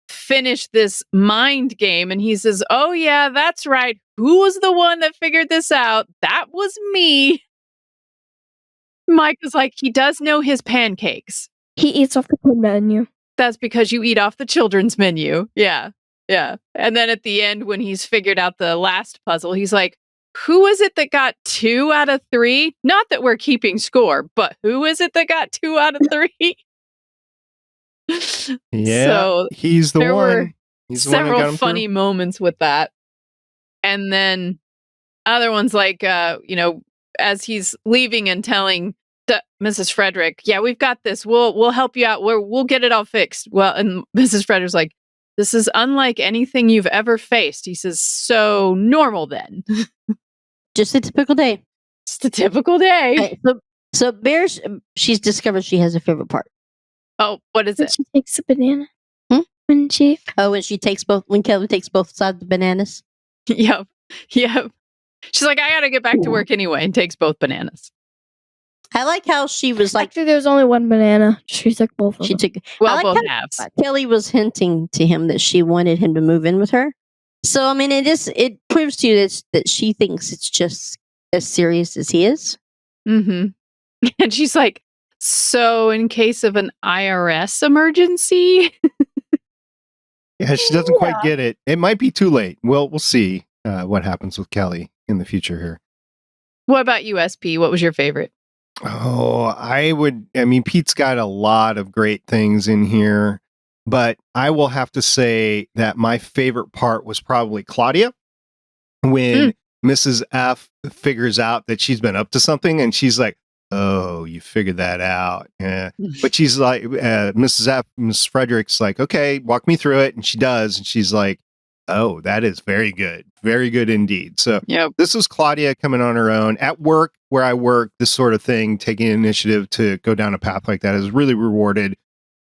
C: finish this mind game. And he says, oh, yeah, that's right. Who was the one that figured this out? That was me. Myka's like, he does know his pancakes.
D: He eats off the kid menu.
C: That's because you eat off the children's menu. Yeah. And then at the end, when he's figured out the last puzzle, he's like, who is it that got 2 out of 3? Not that we're keeping score, but who is it that got 2 out of 3?
A: Yeah,
C: so
A: he's the
C: there
A: one.
C: Were
A: he's the
C: several
A: one that got
C: funny moments with that. And then other ones like, as he's leaving and telling Mrs. Frederick, yeah, we've got this. We'll help you out. We'll get it all fixed. Well, and Mrs. Frederick's like, this is unlike anything you've ever faced. He says, so normal then.
B: Just a typical day.
C: Just a typical day.
B: Right, so Bears, she's discovered she has a favorite part.
C: Oh, what is it?
D: She takes a banana.
B: When Kelly takes both sides of the bananas.
C: Yep. She's like, I gotta get back to work anyway, and takes both bananas.
B: I like how she was like,
D: actually, there's only one banana. She took both of them.
C: Both halves.
B: Kelly was hinting to him that she wanted him to move in with her. So, I mean, it proves to you that she thinks it's just as serious as he is.
C: Mm-hmm. And she's like, so in case of an IRS emergency?
A: Yeah, she doesn't quite get it. It might be too late. We'll see what happens with Kelly in the future here.
C: What about you, SP? What was your favorite?
A: Oh, I mean, Pete's got a lot of great things in here, but I will have to say that my favorite part was probably Claudia when Mrs. F figures out that she's been up to something and she's like, oh, you figured that out. Yeah. But she's like, Mrs. F, Miss Frederick's like, okay, walk me through it. And she does. And she's like, oh, that is very good. Very good indeed. So
C: Yep.
A: this was Claudia coming on her own at work where I work. This sort of thing, taking initiative to go down a path like that is really rewarded.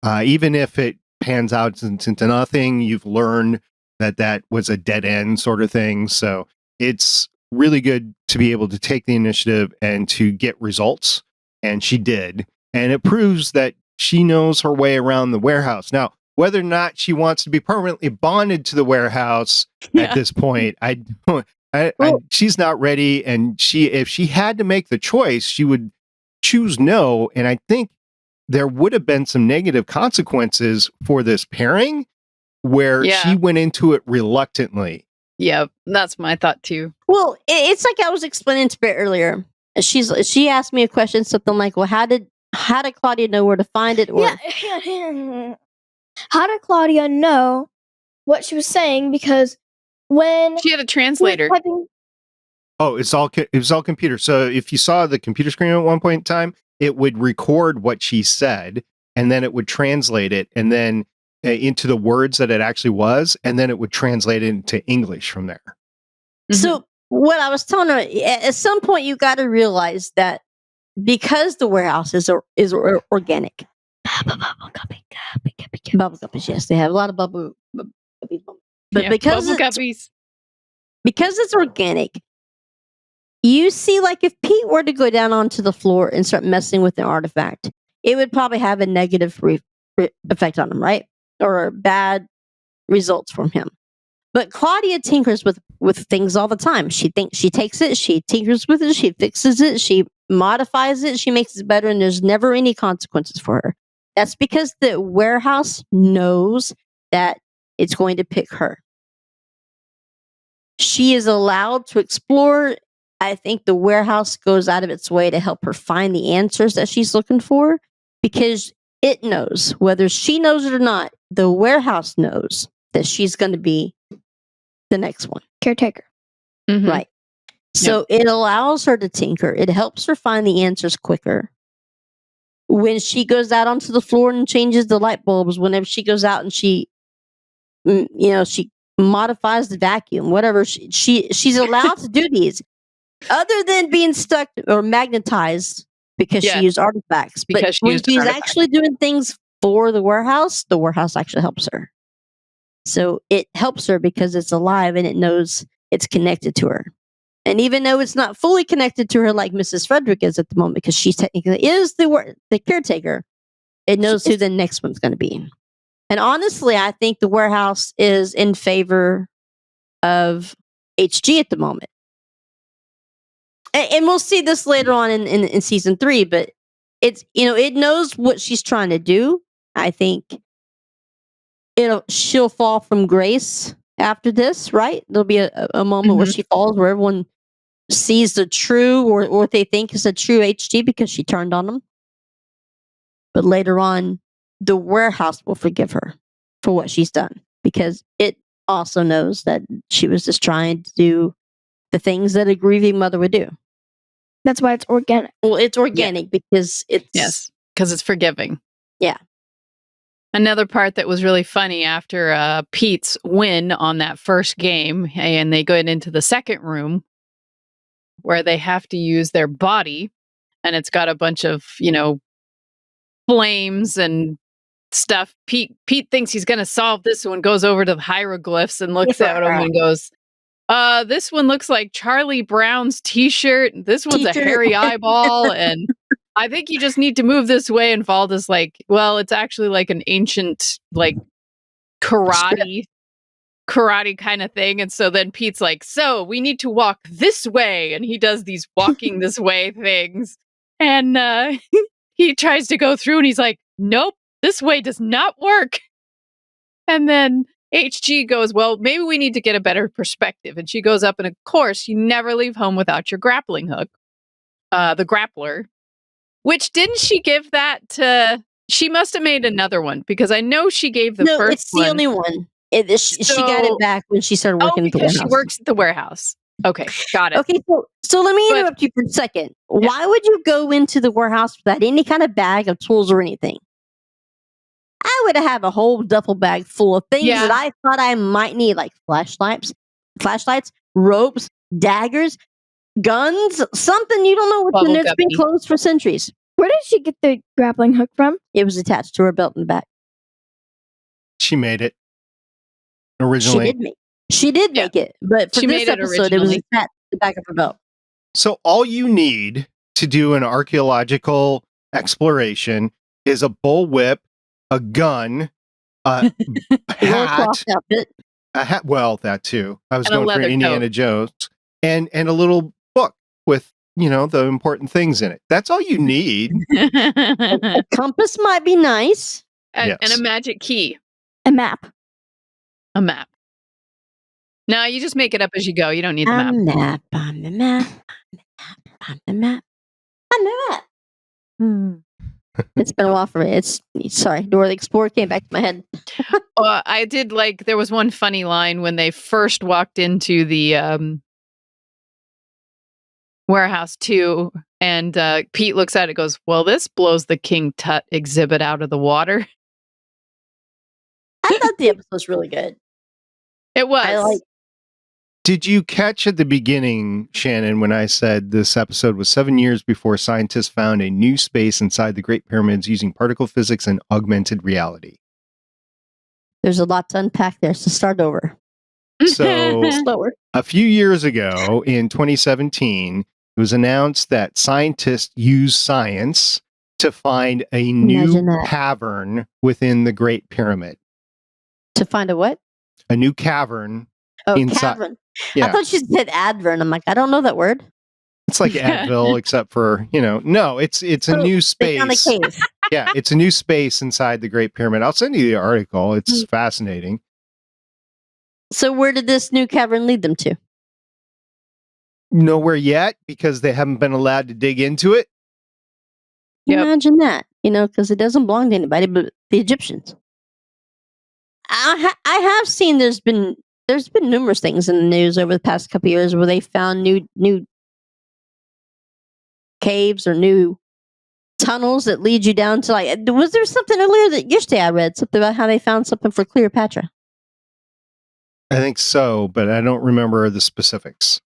A: Even if it pans out into nothing, you've learned that was a dead end sort of thing. So it's really good to be able to take the initiative and to get results. And she did. And it proves that she knows her way around the warehouse. Now, whether or not she wants to be permanently bonded to the warehouse at this point, I don't. She's not ready, and if she had to make the choice, she would choose no. And I think there would have been some negative consequences for this pairing where she went into it reluctantly.
C: Yeah, that's my thought too.
B: Well, it's like I was explaining to Bear earlier. She asked me a question, something like, "Well, how did Claudia know where to find it?" Or
D: Yeah. How did Claudia know what she was saying? Because when
C: she had a translator.
A: Oh, it was all computer. So if you saw the computer screen at one point in time, it would record what she said, and then it would translate it, and then into the words that it actually was, and then it would translate it into English from there.
B: So what I was telling her, at some point you got to realize that because the warehouse is organic. Bubble guppies, yes, they have a lot of bubble guppies. But because it's organic, you see, like if Pete were to go down onto the floor and start messing with an artifact, it would probably have a negative effect on him, right? Or bad results from him. But Claudia tinkers with things all the time. She takes it, she tinkers with it, she fixes it, she modifies it, she makes it better, and there's never any consequences for her. That's because the warehouse knows that it's going to pick her. She is allowed to explore. I think the warehouse goes out of its way to help her find the answers that she's looking for because it knows, whether she knows it or not, the warehouse knows that she's going to be the next one.
D: Caretaker.
B: Right. So it allows her to tinker. It helps her find the answers quicker. When she goes out onto the floor and changes the light bulbs, whenever she goes out and she modifies the vacuum, whatever, she's allowed to do these other than being stuck or magnetized because she used artifacts. But when she's actually doing things for the warehouse actually helps her. So it helps her because it's alive and it knows it's connected to her. And even though it's not fully connected to her like Mrs. Frederick is at the moment, because she technically is the caretaker, it knows who the next one's going to be. And honestly, I think the warehouse is in favor of HG at the moment. And we'll see this later on in season 3, but it knows what she's trying to do. I think she'll fall from grace after this, right? There'll be a moment where she falls, where everyone sees the true or what they think is a true HG because she turned on them. But later on, the warehouse will forgive her for what she's done because it also knows that she was just trying to do the things that a grieving mother would do.
D: That's why it's organic.
B: Well, it's organic because it's...
C: Yes, because it's forgiving.
B: Yeah.
C: Another part that was really funny after Pete's win on that first game, and they go into the second room where they have to use their body, and it's got a bunch of, flames and stuff. Pete thinks he's going to solve this one, goes over to the hieroglyphs and looks at them and goes, this one looks like Charlie Brown's t-shirt. This one's a hairy eyeball. And I think you just need to move this way. And Valda's like, well, it's actually like an ancient, like karate kind of thing. And so then Pete's like, so we need to walk this way. And he does these walking this way things. And he tries to go through and he's like, nope, this way does not work. And then HG goes, well, maybe we need to get a better perspective. And she goes up, and of course, you never leave home without your grappling hook, the grappler. Which didn't she give that to? She must have made another one because I know she gave the
B: No,
C: first
B: it's the
C: one.
B: only one. She got it
C: So-
B: back when she started
C: Oh,
B: working at the
C: because
B: warehouse.
C: she works at the warehouse. Okay, got it.
B: Okay, so let me
C: But-
B: interrupt you for a second. Why would you go into the warehouse without any kind of bag of tools or anything? I would have a whole duffel bag full of things
C: Yeah.
B: that I thought I might need, like flashlights, ropes, daggers, guns, something you don't know what's in there. It's been
C: Bubble
B: closed for centuries.
D: Where did she get the grappling hook from?
B: It was attached to her belt in the back.
A: She made it
B: She
A: originally.
B: did make it, but for
C: She
B: this
C: made it
B: episode, it was
C: originally.
B: attached to the back of her belt.
A: So all you need to do an archaeological exploration is a bullwhip, a gun, a
B: Lara
A: hat,
B: Croft outfit.
A: well, that too. I was
C: And a
A: going for
C: leather
A: Indiana Jones, and a little book with the important things in it. That's all you need.
B: A compass might be nice.
C: And
A: Yes.
C: a magic key,
D: A map.
C: a map. No, you just make it up as you go. You don't need the map.
B: I'm the map. I'm the map. I'm the map. I'm the map. It's been a while for me. Sorry, Dora the Explorer came back to my head.
C: I did like, there was one funny line when they first walked into the warehouse too, and Pete looks at it and goes, well, this blows the King Tut exhibit out of the water.
B: I thought the episode was really good.
C: It was.
B: I like.
A: Did you catch at the beginning, Shannon, when I said this episode was 7 years before scientists found a new space inside the Great Pyramids using particle physics and augmented reality?
B: There's a lot to unpack there, so start over.
A: So
B: Slower.
A: a few years ago in 2017, it was announced that scientists use science to find a new
B: Imagine that.
A: cavern within the Great Pyramid.
B: To find a what?
A: A new cavern.
B: Oh,
A: Inside-
B: cavern.
A: Yeah.
B: I thought she said advern. I'm like, I don't know that word.
A: It's like Advil, except for, no, it's a
B: Oh,
A: new
B: They found a
A: space.
B: cave.
A: Yeah, it's a new space inside the Great Pyramid. I'll send you the article. It's
B: Mm.
A: fascinating.
B: So where did this new cavern lead them to?
A: Nowhere yet because they haven't been allowed to dig into it.
C: Yep.
B: Imagine that, because it doesn't belong to anybody but the Egyptians. I have seen there's been numerous things in the news over the past couple of years where they found new caves or new tunnels that lead you down to, like, was there something earlier that yesterday I read something about how they found something for Cleopatra?
A: I think so, but I don't remember the specifics.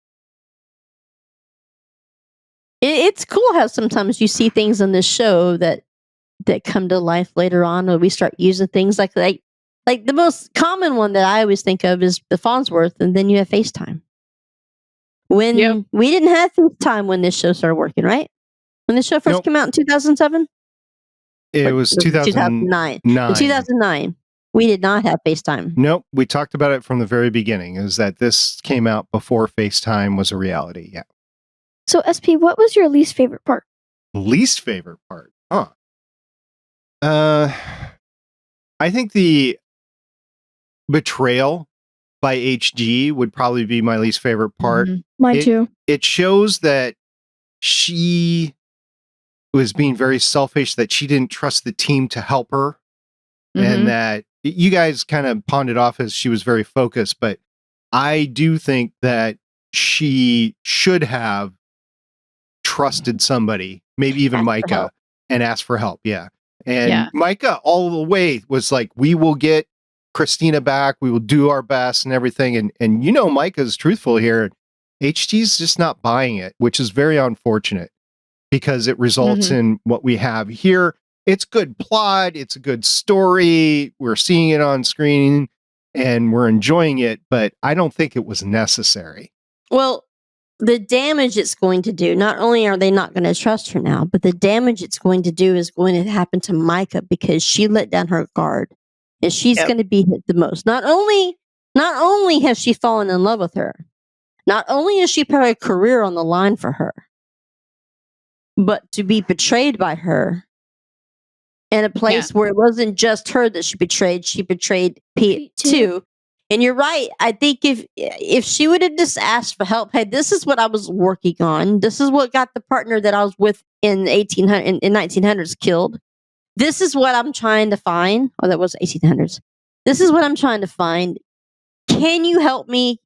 B: It's cool how sometimes you see things on this show that come to life later on when we start using things like the most common one that I always think of is the Farnsworth, and then you have FaceTime. When
C: Yep.
B: we didn't have FaceTime when this show started working, right? When the show first
A: Nope.
B: came out in 2007?
A: It was 2009.
B: 2009. In 2009, we did not have FaceTime.
A: Nope, we talked about it from the very beginning, is that this came out before FaceTime was a reality. Yeah.
D: So, SP, what was your least favorite part?
A: Least favorite part? Huh. I think the betrayal by HG would probably be my least favorite part.
C: Mhm.
D: Mine too.
A: It shows that she was being very selfish, that she didn't trust the team to help her,
C: Mhm.
A: and that you guys kind of pawned it off as she was very focused. But I do think that she should have trusted somebody, maybe even
B: Asked for
A: Myka,
B: help.
A: and asked for help. Yeah. And
C: Yeah.
A: Myka all the way was like, we will get Christina back. We will do our best and everything. And Myka's truthful here. HG's just not buying it, which is very unfortunate because it results in what we have here. It's good plot. It's a good story. We're seeing it on screen and we're enjoying it, but I don't think it was necessary.
B: Well, the damage it's going to do, not only are they not going to trust her now, but the damage it's going to do is going to happen to Myka because she let down her guard. And she's
C: Yep.
B: going to be hit the most. Not only has she fallen in love with her, not only has she put her career on the line for her, but to be betrayed by her in a place where it wasn't just her that she betrayed Pete
D: Pete too.
B: too. And you're right. I think if she would have just asked for help, hey, this is what I was working on. This is what got the partner that I was with in 1900s killed. This is what I'm trying to find. Oh, that was 1800s. This is what I'm trying to find. Can you help me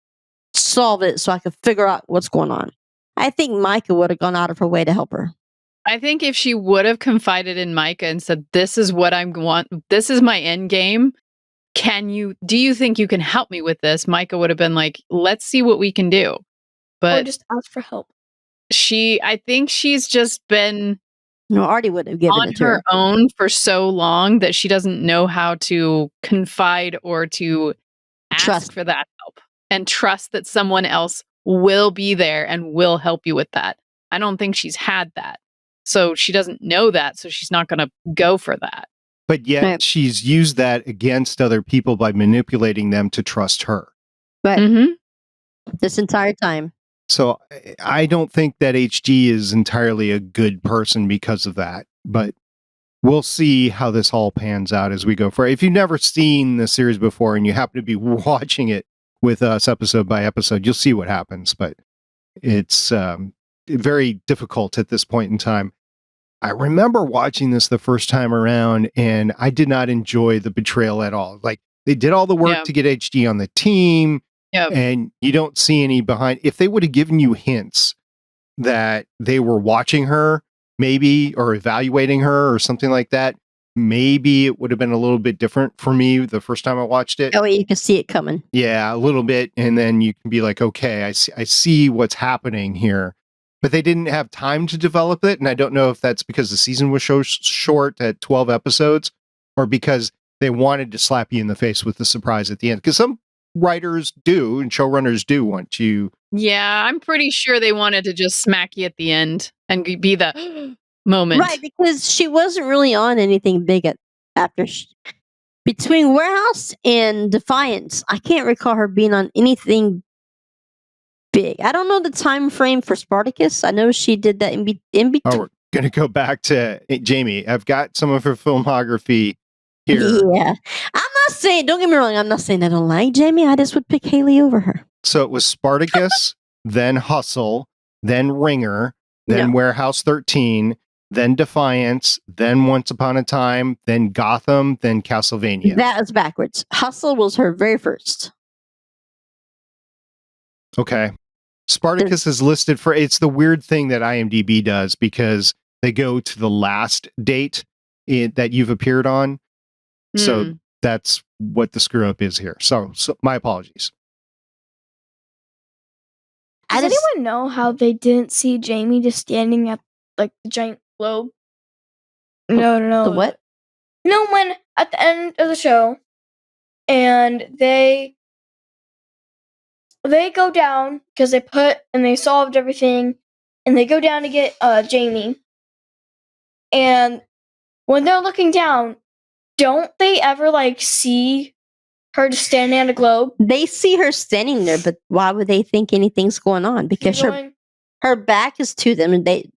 B: solve it so I could figure out what's going on? I think Myka would have gone out of her way to help her.
C: I think if she would have confided in Myka and said, "This is what I want. This is my end game. Do you think you can help me with this?" Myka would have been like, "Let's see what we can do."
D: Or
C: But
D: just ask for help.
C: I think she's just been
B: No, Artie would have given
C: on
B: it to
C: her
B: her.
C: own for so long that she doesn't know how to confide or to ask
B: Trust.
C: for that help and trust that someone else will be there and will help you with that. I don't think she's had that. So she doesn't know that, so she's not going to go for that.
A: But yet
B: Right.
A: she's used that against other people by manipulating them to trust her.
B: Right.
C: Mm-hmm.
B: This entire time.
A: So I don't think that HG is entirely a good person because of that. But we'll see how this all pans out as we go for it. If you've never seen the series before and you happen to be watching it with us episode by episode, you'll see what happens. But it's very difficult at this point in time. I remember watching this the first time around, and I did not enjoy the betrayal at all. Like, they did all the work
C: Yeah.
A: to get HG on the team,
C: Yep.
A: and you don't see any behind. If they would have given you hints that they were watching her, maybe, or evaluating her or something like that, maybe it would have been a little bit different for me the first time I watched it.
B: Oh, you can see it coming.
A: Yeah, a little bit. And then you can be like, okay, I see what's happening here. But they didn't have time to develop it. And I don't know if that's because the season was so short at 12 episodes or because they wanted to slap you in the face with the surprise at the end. Because some writers do and showrunners do want to.
C: Yeah, I'm pretty sure they wanted to just smack you at the end and be the moment.
B: Right, because she wasn't really on anything big after between Warehouse and Defiance. I can't recall her being on anything big. I don't know the time frame for Spartacus. I know she did that in between.
A: Oh, we're going to go back to Jamie. I've got some of her filmography here.
B: Yeah. I'm not saying, don't get me wrong, I'm not saying I don't like Jamie. I just would pick Haley over her.
A: So it was Spartacus, then Hustle, then Ringer, then Warehouse 13, then Defiance, then Once Upon a Time, then Gotham, then Castlevania.
B: That was backwards. Hustle was her very first.
A: Okay. Spartacus is listed for, it's the weird thing that IMDb does because they go to the last date that you've appeared on. So that's what the screw up is here. So my apologies.
D: Does anyone know how they didn't see Jamie just standing at like the giant globe? No.
B: The what?
D: You know when at the end of the show and they go down because they solved everything and they go down to get Jamie. And when they're looking down, don't they ever like see her just standing on a globe?
B: They see her standing there, but why would they think anything's going on? Because her back is to them, and they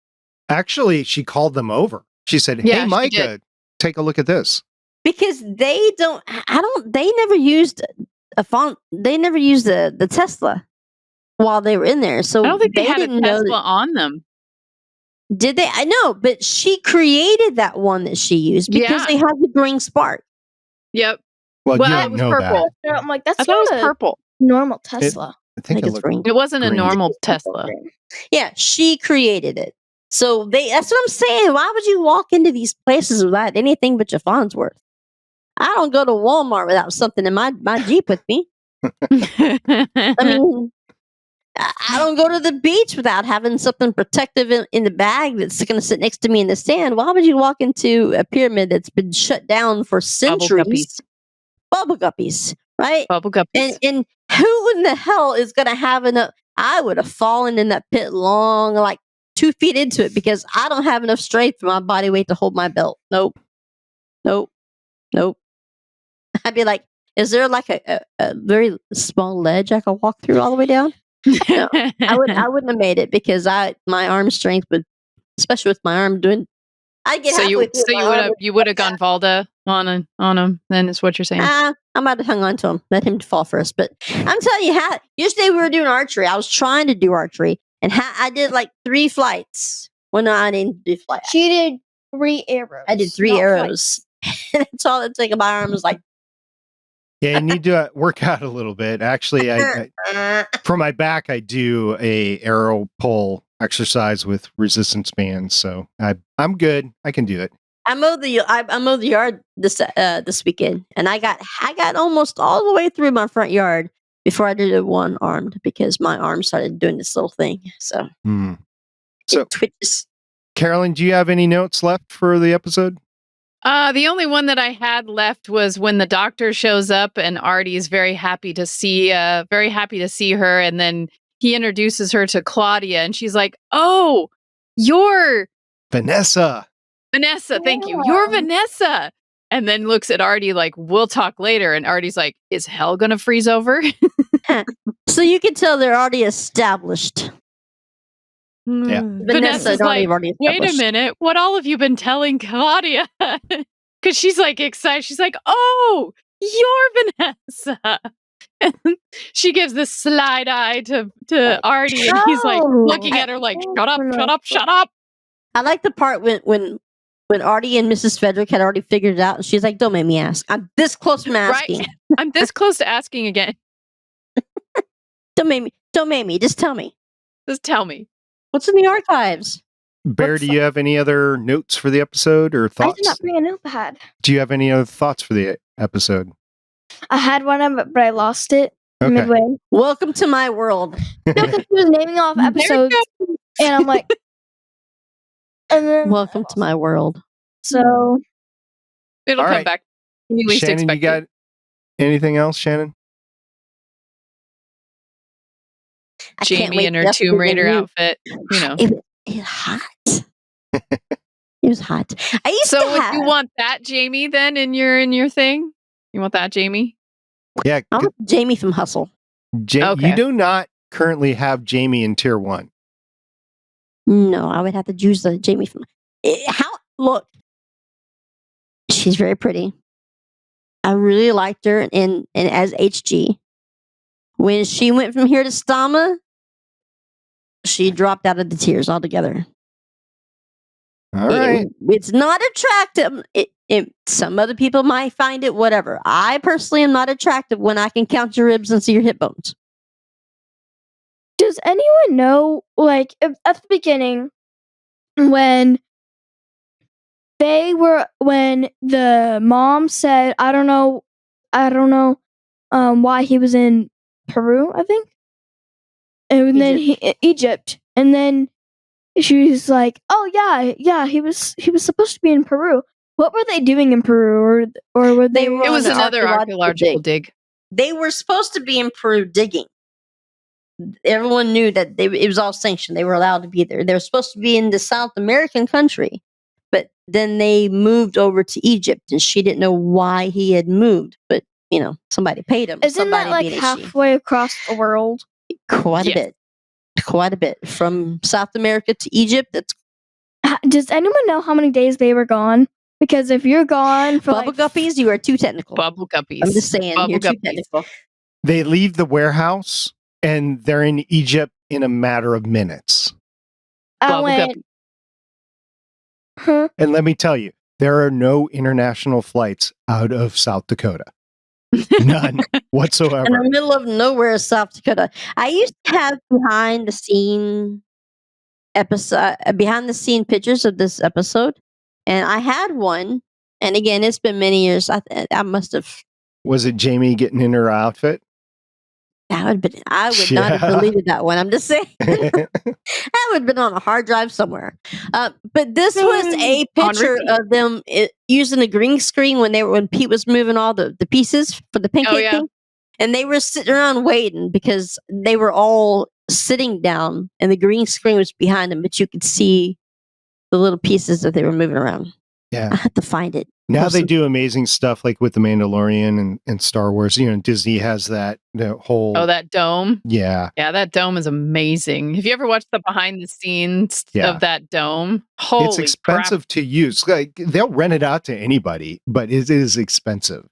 A: actually she called them over. She said, "Hey,
C: Yeah,
A: Myka, take a look at this."
B: Because they don't. They never used a font. They never used the Tesla while they were in there. So
C: I don't think they had a
B: didn't know
C: Tesla on them.
B: Did they? I know, but she created that one that she used because they had the green spark.
C: Yep.
A: Well, you
C: it
A: don't
C: was
A: know
C: purple.
A: that.
D: I'm like, that's
C: I thought it
D: not
C: was
D: a
C: purple.
D: normal Tesla.
A: I think it
B: it's
A: looked
B: green.
C: It wasn't a
A: green.
C: normal Tesla.
B: Yeah, she created it. So that's what I'm saying. Why would you walk into these places without anything but your Farnsworth? I don't go to Walmart without something in my Jeep with me. I mean, I don't go to the beach without having something protective in the bag that's going to sit next to me in the sand. Why would you walk into a pyramid that's been shut down for centuries? Bubble guppies, right?
C: Bubble guppies.
B: And who in the hell is going to have enough? I would have fallen in that pit like 2 feet into it because I don't have enough strength for my body weight to hold my belt. Nope. I'd be like, is there like a very small ledge I could walk through all the way down? No, I wouldn't have made it because my arm strength would, especially with my arm doing. I get
C: So you would have gone Valda on him. Then is what you're saying.
B: I might have hung on to him, let him fall first. But I'm telling you, yesterday we were doing archery. I was trying to do archery, and I did like 3 flights. Well, no, I didn't do flight.
D: She did 3 arrows.
B: I did 3
D: not
B: arrows. That's all it took. My arm was like.
A: Yeah, you need to work out a little bit. Actually, I for my back, I do a arrow pull exercise with resistance bands. So I'm good. I can do it.
B: I mowed the yard this weekend, and I got almost all the way through my front yard before I did it one armed because my arm started doing this little thing. So,
A: So
B: it twitches.
A: Carolyn, do you have any notes left for the episode?
C: The only one that I had left was when the doctor shows up and Artie is very happy to see her, and then he introduces her to Claudia, and she's like, "Oh, you're
A: Vanessa."
C: Vanessa, thank you. You're Vanessa. And then looks at Artie like, "We'll talk later." And Artie's like, "Is hell gonna freeze over?"
B: So you can tell they're already established.
A: Yeah.
C: Vanessa's like, "Wait a minute, what all have you been telling Claudia?" Because she's like excited. She's like, "Oh, you're Vanessa." And she gives this slide eye to Artie, and he's like looking at her like, "Shut up, shut up, shut up."
B: I like the part when Artie and Mrs. Frederick had already figured it out, and she's like, "Don't make me ask. I'm this close from asking.
C: Right? I'm this close to asking again.
B: Don't make me. Just tell me.
C: Just tell me.
B: What's in the archives?"
A: Bear, do you have any other notes for the episode or
D: I
A: thoughts?
D: did not bring a notepad.
A: Do you have any other thoughts for the episode?
D: I had one, but I lost it midway.
B: Welcome to my world.
D: No, because she was naming off episodes, and I'm like, and then
B: Welcome to my world.
D: so
C: It'll
A: All
C: come
A: right.
C: back. When you least
A: Shannon,
C: expect
A: you got anything else, Shannon?
B: I can't
C: Jamie
B: wait
C: in her
B: just to
C: Tomb
B: be
C: Raider
B: you.
C: outfit. You know.
B: It was hot. It was hot. I used
C: So
B: to
C: would
B: have.
C: you want that Jamie then in your thing? You want that Jamie?
A: Yeah.
B: I want Jamie from Hustle.
C: Okay.
A: You do not currently have Jamie in tier 1.
B: No, I would have to choose the Jamie from. Look, she's very pretty. I really liked her and as HG. When she went from here to Stama, she dropped out of the tiers altogether.
A: All right.
B: It's not attractive. Some other people might find it whatever. I personally am not attractive when I can count your ribs and see your hip bones.
D: does anyone know, like, at the beginning, when the mom said, I don't know, why he was in Peru, I think, and then Egypt, and then she was like, "Oh yeah, he was supposed to be in Peru." What were they doing in Peru, or were they?
B: were
C: It was
B: on an
C: another archaeological dig.
B: They were supposed to be in Peru digging. Everyone knew that it was all sanctioned. They were allowed to be there. They were supposed to be in the South American country, but then they moved over to Egypt, and she didn't know why he had moved. But somebody paid him.
D: Isn't that like halfway across the world?
B: Quite a bit from South America to Egypt.
D: Does anyone know how many days they were gone? Because if you're gone for
B: Bubble guppies, you are too technical.
C: Bubble guppies.
B: I'm just saying,
C: Bubble
B: you're too
C: guppies.
B: technical.
A: They leave the warehouse and they're in Egypt in a matter of minutes.
D: I
C: Bubble
D: went,
C: guppy.
D: huh?
A: And let me tell you, there are no international flights out of South Dakota. None whatsoever.
B: In the middle of nowhere, South Dakota. I used to have behind the scene pictures of this episode, and I had one. And again, it's been many years. I must have.
A: Was it Jamie getting in her outfit?
B: I would not have deleted that one. I'm just saying. That would have been on a hard drive somewhere. But this was a picture of them using a green screen when Pete was moving all the pieces for the pancake thing. And they were sitting around waiting because they were all sitting down and the green screen was behind them, but you could see the little pieces that they were moving around.
A: Yeah.
B: I have to find it.
A: Now they
B: Awesome.
A: do amazing stuff like with The Mandalorian and Star Wars. You know, Disney has that whole.
C: Oh, that dome.
A: Yeah.
C: Yeah, that dome is amazing. Have you ever watched the behind the scenes of that dome? Holy
A: It's expensive to use. Like they'll rent it out to anybody, but it is expensive.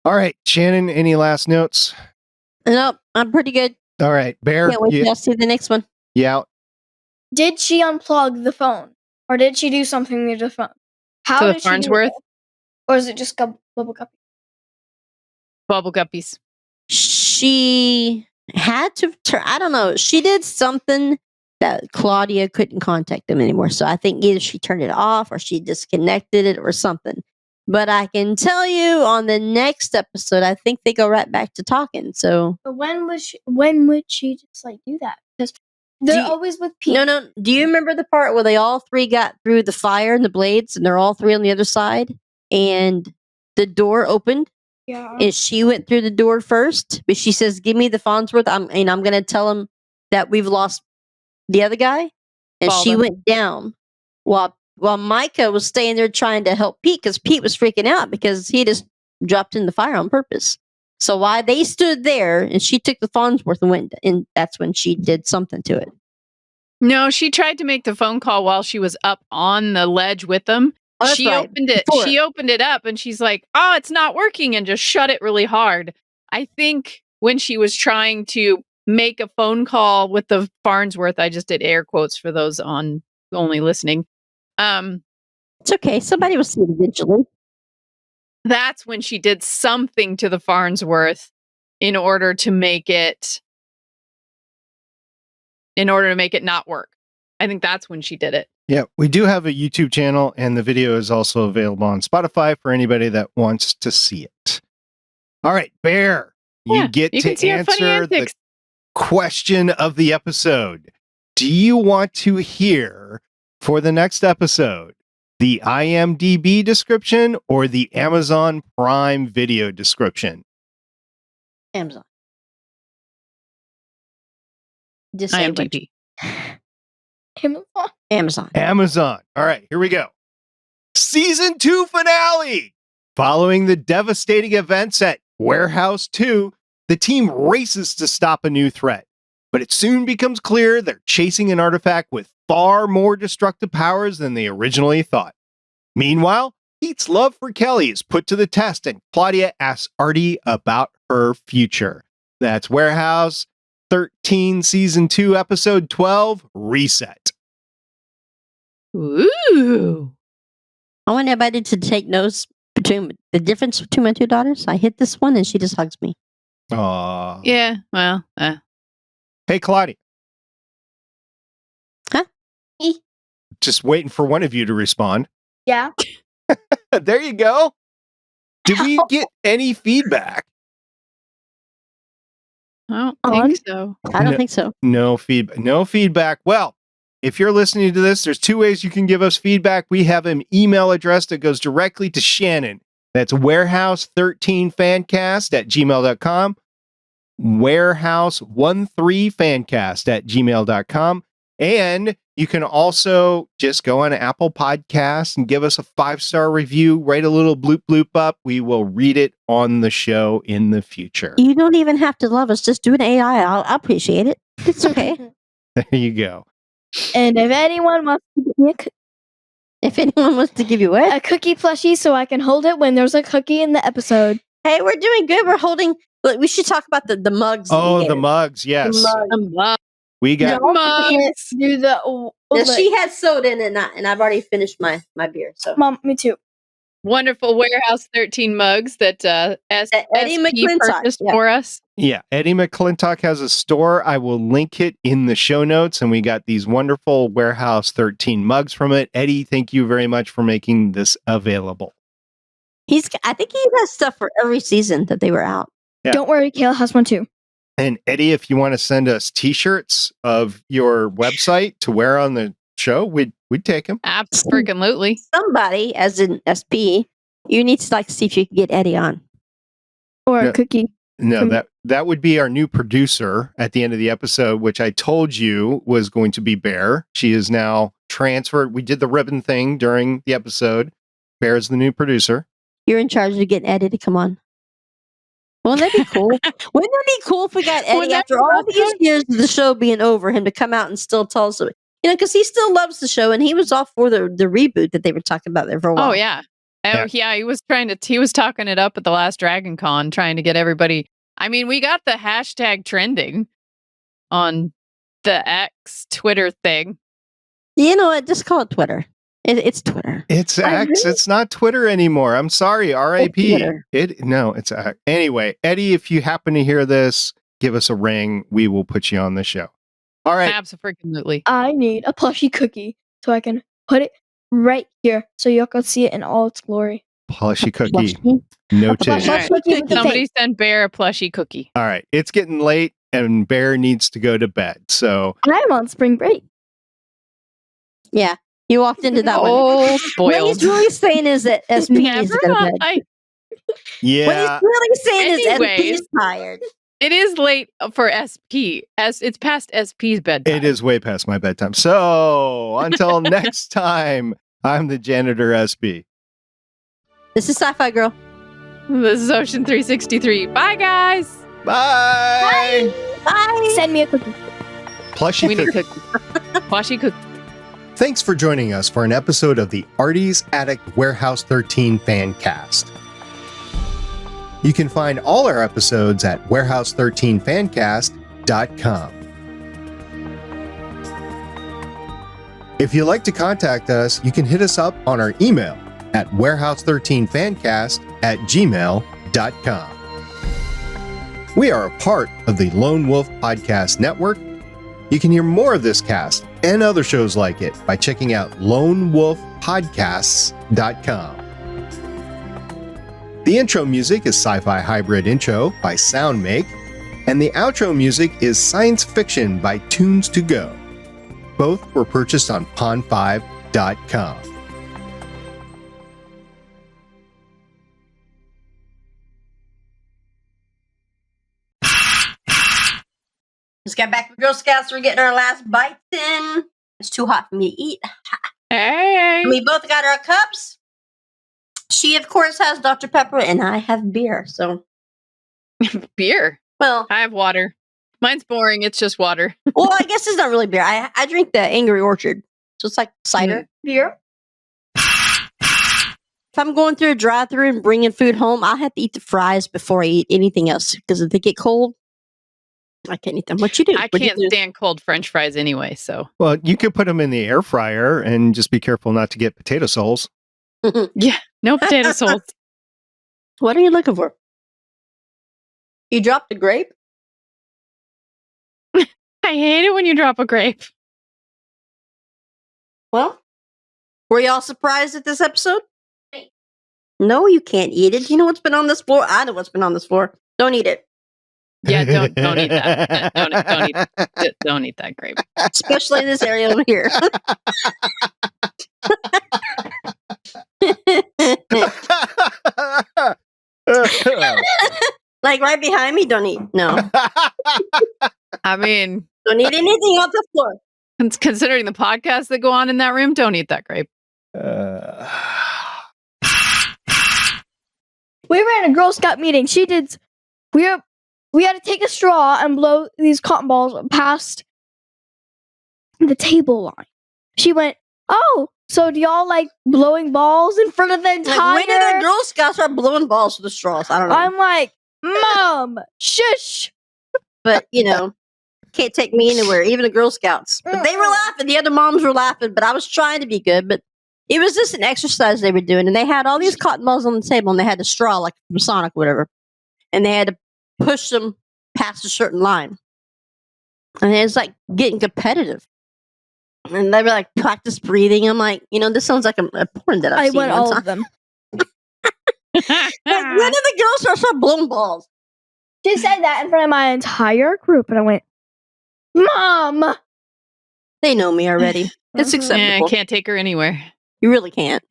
A: All right, Shannon, any last notes?
B: Nope, I'm pretty good.
A: All right, Bear.
B: Can't wait till I see the next one.
A: Yeah.
D: Did she unplug the phone? Or did she do something to the phone? How
C: To the
D: did she do
C: Farnsworth?
D: it? Or is it just bubble guppy?
C: Bubble guppies.
B: She had to turn, I don't know. She did something that Claudia couldn't contact them anymore. So I think either she turned it off or she disconnected it or something. But I can tell you on the next episode, I think they go right back to talking. So
D: But when would she just like do that? Because they're always with Pete.
B: no. Do you remember the part where they all three got through the fire and the blades and they're all three on the other side and the door opened?
D: Yeah.
B: And she went through the door first, but she says, "Give me the Farnsworth. I'm going to tell him that we've lost the other guy." And she
C: Baldwin.
B: went down while Myka was staying there trying to help Pete because Pete was freaking out because he just dropped in the fire on purpose. So while they stood there and she took the Farnsworth and went, and that's when she did something to it.
C: No, she tried to make the phone call while she was up on the ledge with them.
B: Oh, that's
C: She
B: right.
C: opened it.
B: Before.
C: She opened it up and she's like, "Oh, it's not working," and just shut it really hard. I think when she was trying to make a phone call with the Farnsworth, I just did air quotes for those on only listening.
B: It's okay. Somebody will see it eventually.
C: That's when she did something to the Farnsworth in order to make it not work. I think that's when she did it.
A: Yeah, we do have a YouTube channel, and the video is also available on Spotify for anybody that wants to see it. All right, Bear, you get
C: you can
A: to
C: see our funny
A: answer the
C: antics.
A: question of the episode. Do you want to hear for the next episode the IMDb description or the Amazon Prime Video description?
B: Amazon. Just say which.
C: IMDb.
D: Amazon.
A: Amazon. All right, here we go. Season 2 finale. Following the devastating events at Warehouse 2, the team races to stop a new threat. But it soon becomes clear they're chasing an artifact with far more destructive powers than they originally thought. Meanwhile, Pete's love for Kelly is put to the test, and Claudia asks Artie about her future. That's Warehouse 13, Season 2, Episode 12, Reset.
C: Ooh.
B: I want everybody to take notes between the difference between my two daughters. I hit this one and she just hugs me.
A: Aww.
C: Yeah, well,
A: Hey, Claudia.
B: Huh?
A: Just waiting for one of you to respond.
D: Yeah.
A: There you go. Did we get any feedback?
C: I don't think so.
B: I don't
A: No.
B: think so.
A: No feedback. Well, if you're listening to this, there's two ways you can give us feedback. We have an email address that goes directly to Shannon. That's warehouse13fancast@gmail.com. warehouse13fancast@gmail.com. And you can also just go on Apple Podcasts and give us a 5-star review, write a little bloop bloop up. We will read it on the show in the future.
B: You don't even have to love us. Just do an AI. I'll appreciate it. It's okay.
A: There you go.
D: And if anyone wants to give me
B: If anyone wants to give you
D: a
B: what?
D: cookie plushie so I can hold it when there's a cookie in the episode.
B: Hey, we're doing good. We're holding. Look, we should talk about the mugs. that we
A: Oh,
B: gave
A: the
B: her.
A: mugs. Yes.
C: Mugs.
A: We got
C: Mugs.
D: Do the
B: Now, she had soda in it, and I've already finished my beer. So
D: Mom, me too.
C: Wonderful Warehouse 13 mugs that
B: Eddie
C: SP
B: McClintock,
C: purchased
B: yeah.
C: for us.
A: Yeah, Eddie McClintock has a store. I will link it in the show notes, and we got these wonderful Warehouse 13 mugs from it. Eddie, thank you very much for making this available.
B: I think he has stuff for every season that they were out.
A: Yeah.
D: Don't worry, Kayla has one too.
A: And Eddie, if you want to send us t-shirts of your website to wear on the show, we'd take them.
C: Absolutely.
B: Somebody, as in SP, you need to see if you can get Eddie on.
D: Or
A: Yeah.
D: a cookie.
A: No, that would be our new producer at the end of the episode, which I told you was going to be Bear. She is now transferred. We did the ribbon thing during the episode. Bear's the new producer.
B: You're in charge of getting Eddie to come on. Wouldn't that be cool? Wouldn't that be cool if we got Eddie
C: Wouldn't that
B: after
C: be
B: all
C: awesome?
B: these years of the show being over, him to come out and still tell us, because he still loves the show and he was all for the reboot that they were talking about there for a while.
C: Oh yeah. Oh yeah, he was talking it up at the last Dragon Con, trying to get everybody. I mean, we got the hashtag trending on the X Twitter thing.
B: You know what? Just call it Twitter. It's Twitter.
A: It's
B: I
A: X.
B: really-
A: It's not Twitter anymore. I'm sorry. R.I.P.
B: Twitter.
A: It's X. Anyway, Eddie, if you happen to hear this, give us a ring. We will put you on the show. All right.
C: Absolutely.
D: I need a plushie cookie so I can put it right here so y'all can see it in all its glory.
A: Plushy cookie.
B: Plushie.
A: Noted.
B: Plushie.
C: All right.
D: Cookie with the
C: Somebody
D: face.
C: send Bear a plushie cookie.
A: All right. It's getting late and Bear needs to go to bed. So
D: I'm on spring break.
B: Yeah. You walked into that one.
C: Oh,
B: What
C: spoiled.
B: he's really saying is that SP needs to go to bed.
C: mind.
A: yeah.
B: What he's really saying is
C: Anyways.
B: SP is tired.
C: It is late for SP, as it's past SP's bedtime.
A: It is way past my bedtime. So until next time, I'm the Janitor SP.
B: This is Sci-Fi Girl.
C: This is Ocean 363. Bye, guys.
A: Bye.
B: Bye.
D: Send me a cookie.
A: Plushy
C: We need
A: cookie.
C: cookies. Plushie cookie.
A: Thanks for joining us for an episode of the Artie's Attic Warehouse 13 Fancast. You can find all our episodes at warehouse13fancast.com. If you'd like to contact us, you can hit us up on our email at warehouse13fancast@gmail.com. We are a part of the Lone Wolf Podcast Network. You can hear more of this cast and other shows like it by checking out lonewolfpodcasts.com. The intro music is Sci-Fi Hybrid Intro by Soundmake, and the outro music is Science Fiction by Tunes to Go. Both were purchased on pond5.com.
B: Just got back from Girl Scouts. We're getting our last bites in. It's too hot for me to eat.
C: Hey.
B: We both got our cups. She, of course, has Dr. Pepper, and I have beer. So,
C: Beer.
B: well,
C: I have water. Mine's boring. It's just water.
B: I guess it's not really beer. I drink the Angry Orchard. So it's like cider.
D: Beer?
B: If I'm going through a drive-thru and bringing food home, I'll have to eat the fries before I eat anything else. Because if they get cold, I can't eat them. What you do?
C: I can't stand cold French fries anyway, so.
A: Well, you could put them in the air fryer and just be careful not to get potato souls.
C: Yeah, no potato souls.
B: What are you looking for? You dropped a grape?
C: I hate it when you drop a grape.
B: Well, were y'all surprised at this episode? No, you can't eat it. You know what's been on this floor? I know what's been on this floor. Don't eat it.
C: Yeah, don't eat that. Don't eat that grape.
B: Especially in this area over here. Like right behind me, don't eat. No.
C: I mean,
B: Don't eat anything off the floor.
C: considering the podcasts that go on in that room, don't eat that grape.
D: We ran a Girl Scout meeting. We had to take a straw and blow these cotton balls past the table line. She went, "Oh, so do y'all like blowing balls in front of the entire?"
B: Like, when did the Girl Scouts start blowing balls with the straws? I don't know.
D: I'm like, "Mom, shush!"
B: But, can't take me anywhere, even the Girl Scouts. But they were laughing. The other moms were laughing, but I was trying to be good. But it was just an exercise they were doing. And they had all these cotton balls on the table, and they had the straw, like from Sonic or whatever. And they had to push them past a certain line. And it was like getting competitive. And they were like, practice breathing. I'm like, this sounds like a porn that I've
D: I
B: seen
D: went
B: one
D: all
B: time.
D: of them.
B: Like, when did the girls start blowing balls?
D: She said that in front of my entire group, and I went, "Mom."
B: They know me already. It's
D: Mhm.
B: acceptable.
C: Yeah, I can't take her anywhere.
B: You really can't.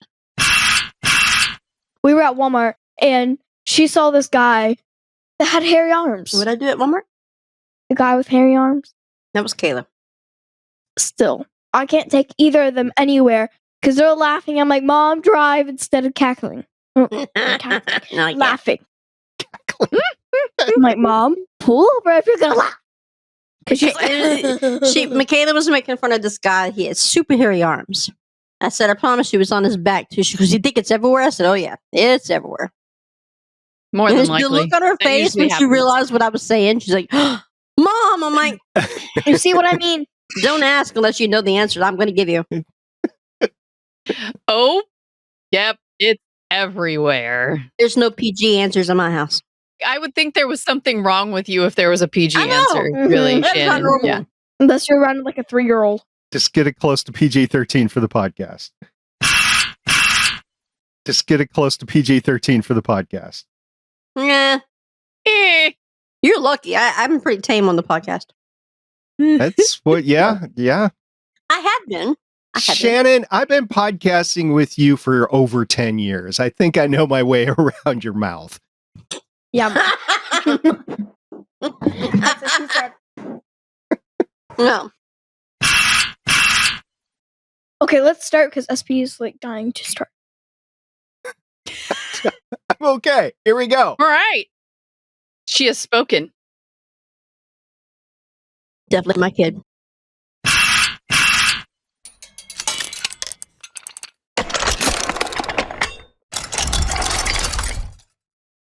D: We were at Walmart, and she saw this guy that had hairy arms.
B: Would I do it one more?
D: The guy with hairy arms.
B: That was Kayla.
D: Still, I can't take either of them anywhere because they're laughing. I'm like, Mom, drive instead of cackling.
B: No, I can't.
D: Laughing. I'm like, Mom, pull over if you're gonna laugh. Because
B: Michaela was making fun of this guy. He had super hairy arms. I said, I promise you, it's on his back too. She goes, you think it's everywhere? I said, oh yeah, it's everywhere.
C: More
B: And
C: than
B: the
C: likely.
B: look on her
C: That
B: face
C: usually
B: when she
C: happens.
B: realized what I was saying, she's like, Mom, I'm like,
D: you see what I mean?
B: don't ask unless you know the answer I'm going to give you.
C: Oh, yep, it's everywhere.
B: There's no PG answers in my house.
C: I would think there was something wrong with you if there was a PG
B: I know.
C: answer. Really,
B: That's not
C: Shannon.
B: normal.
C: Yeah.
D: Unless you're around like a 3-year-old.
A: Just get it close to PG-13 for the podcast. Just get it close to PG-13 for the podcast.
B: Yeah. You're lucky. I'm pretty tame on the podcast.
A: That's what, yeah.
B: I have been.
A: Shannon, I've been podcasting with you for over 10 years. I think I know my way around your mouth.
D: Yeah.
B: No.
D: Okay, let's start because SP is like dying to start.
A: I'm okay. Here we go.
C: All right. She has spoken.
B: Definitely my kid.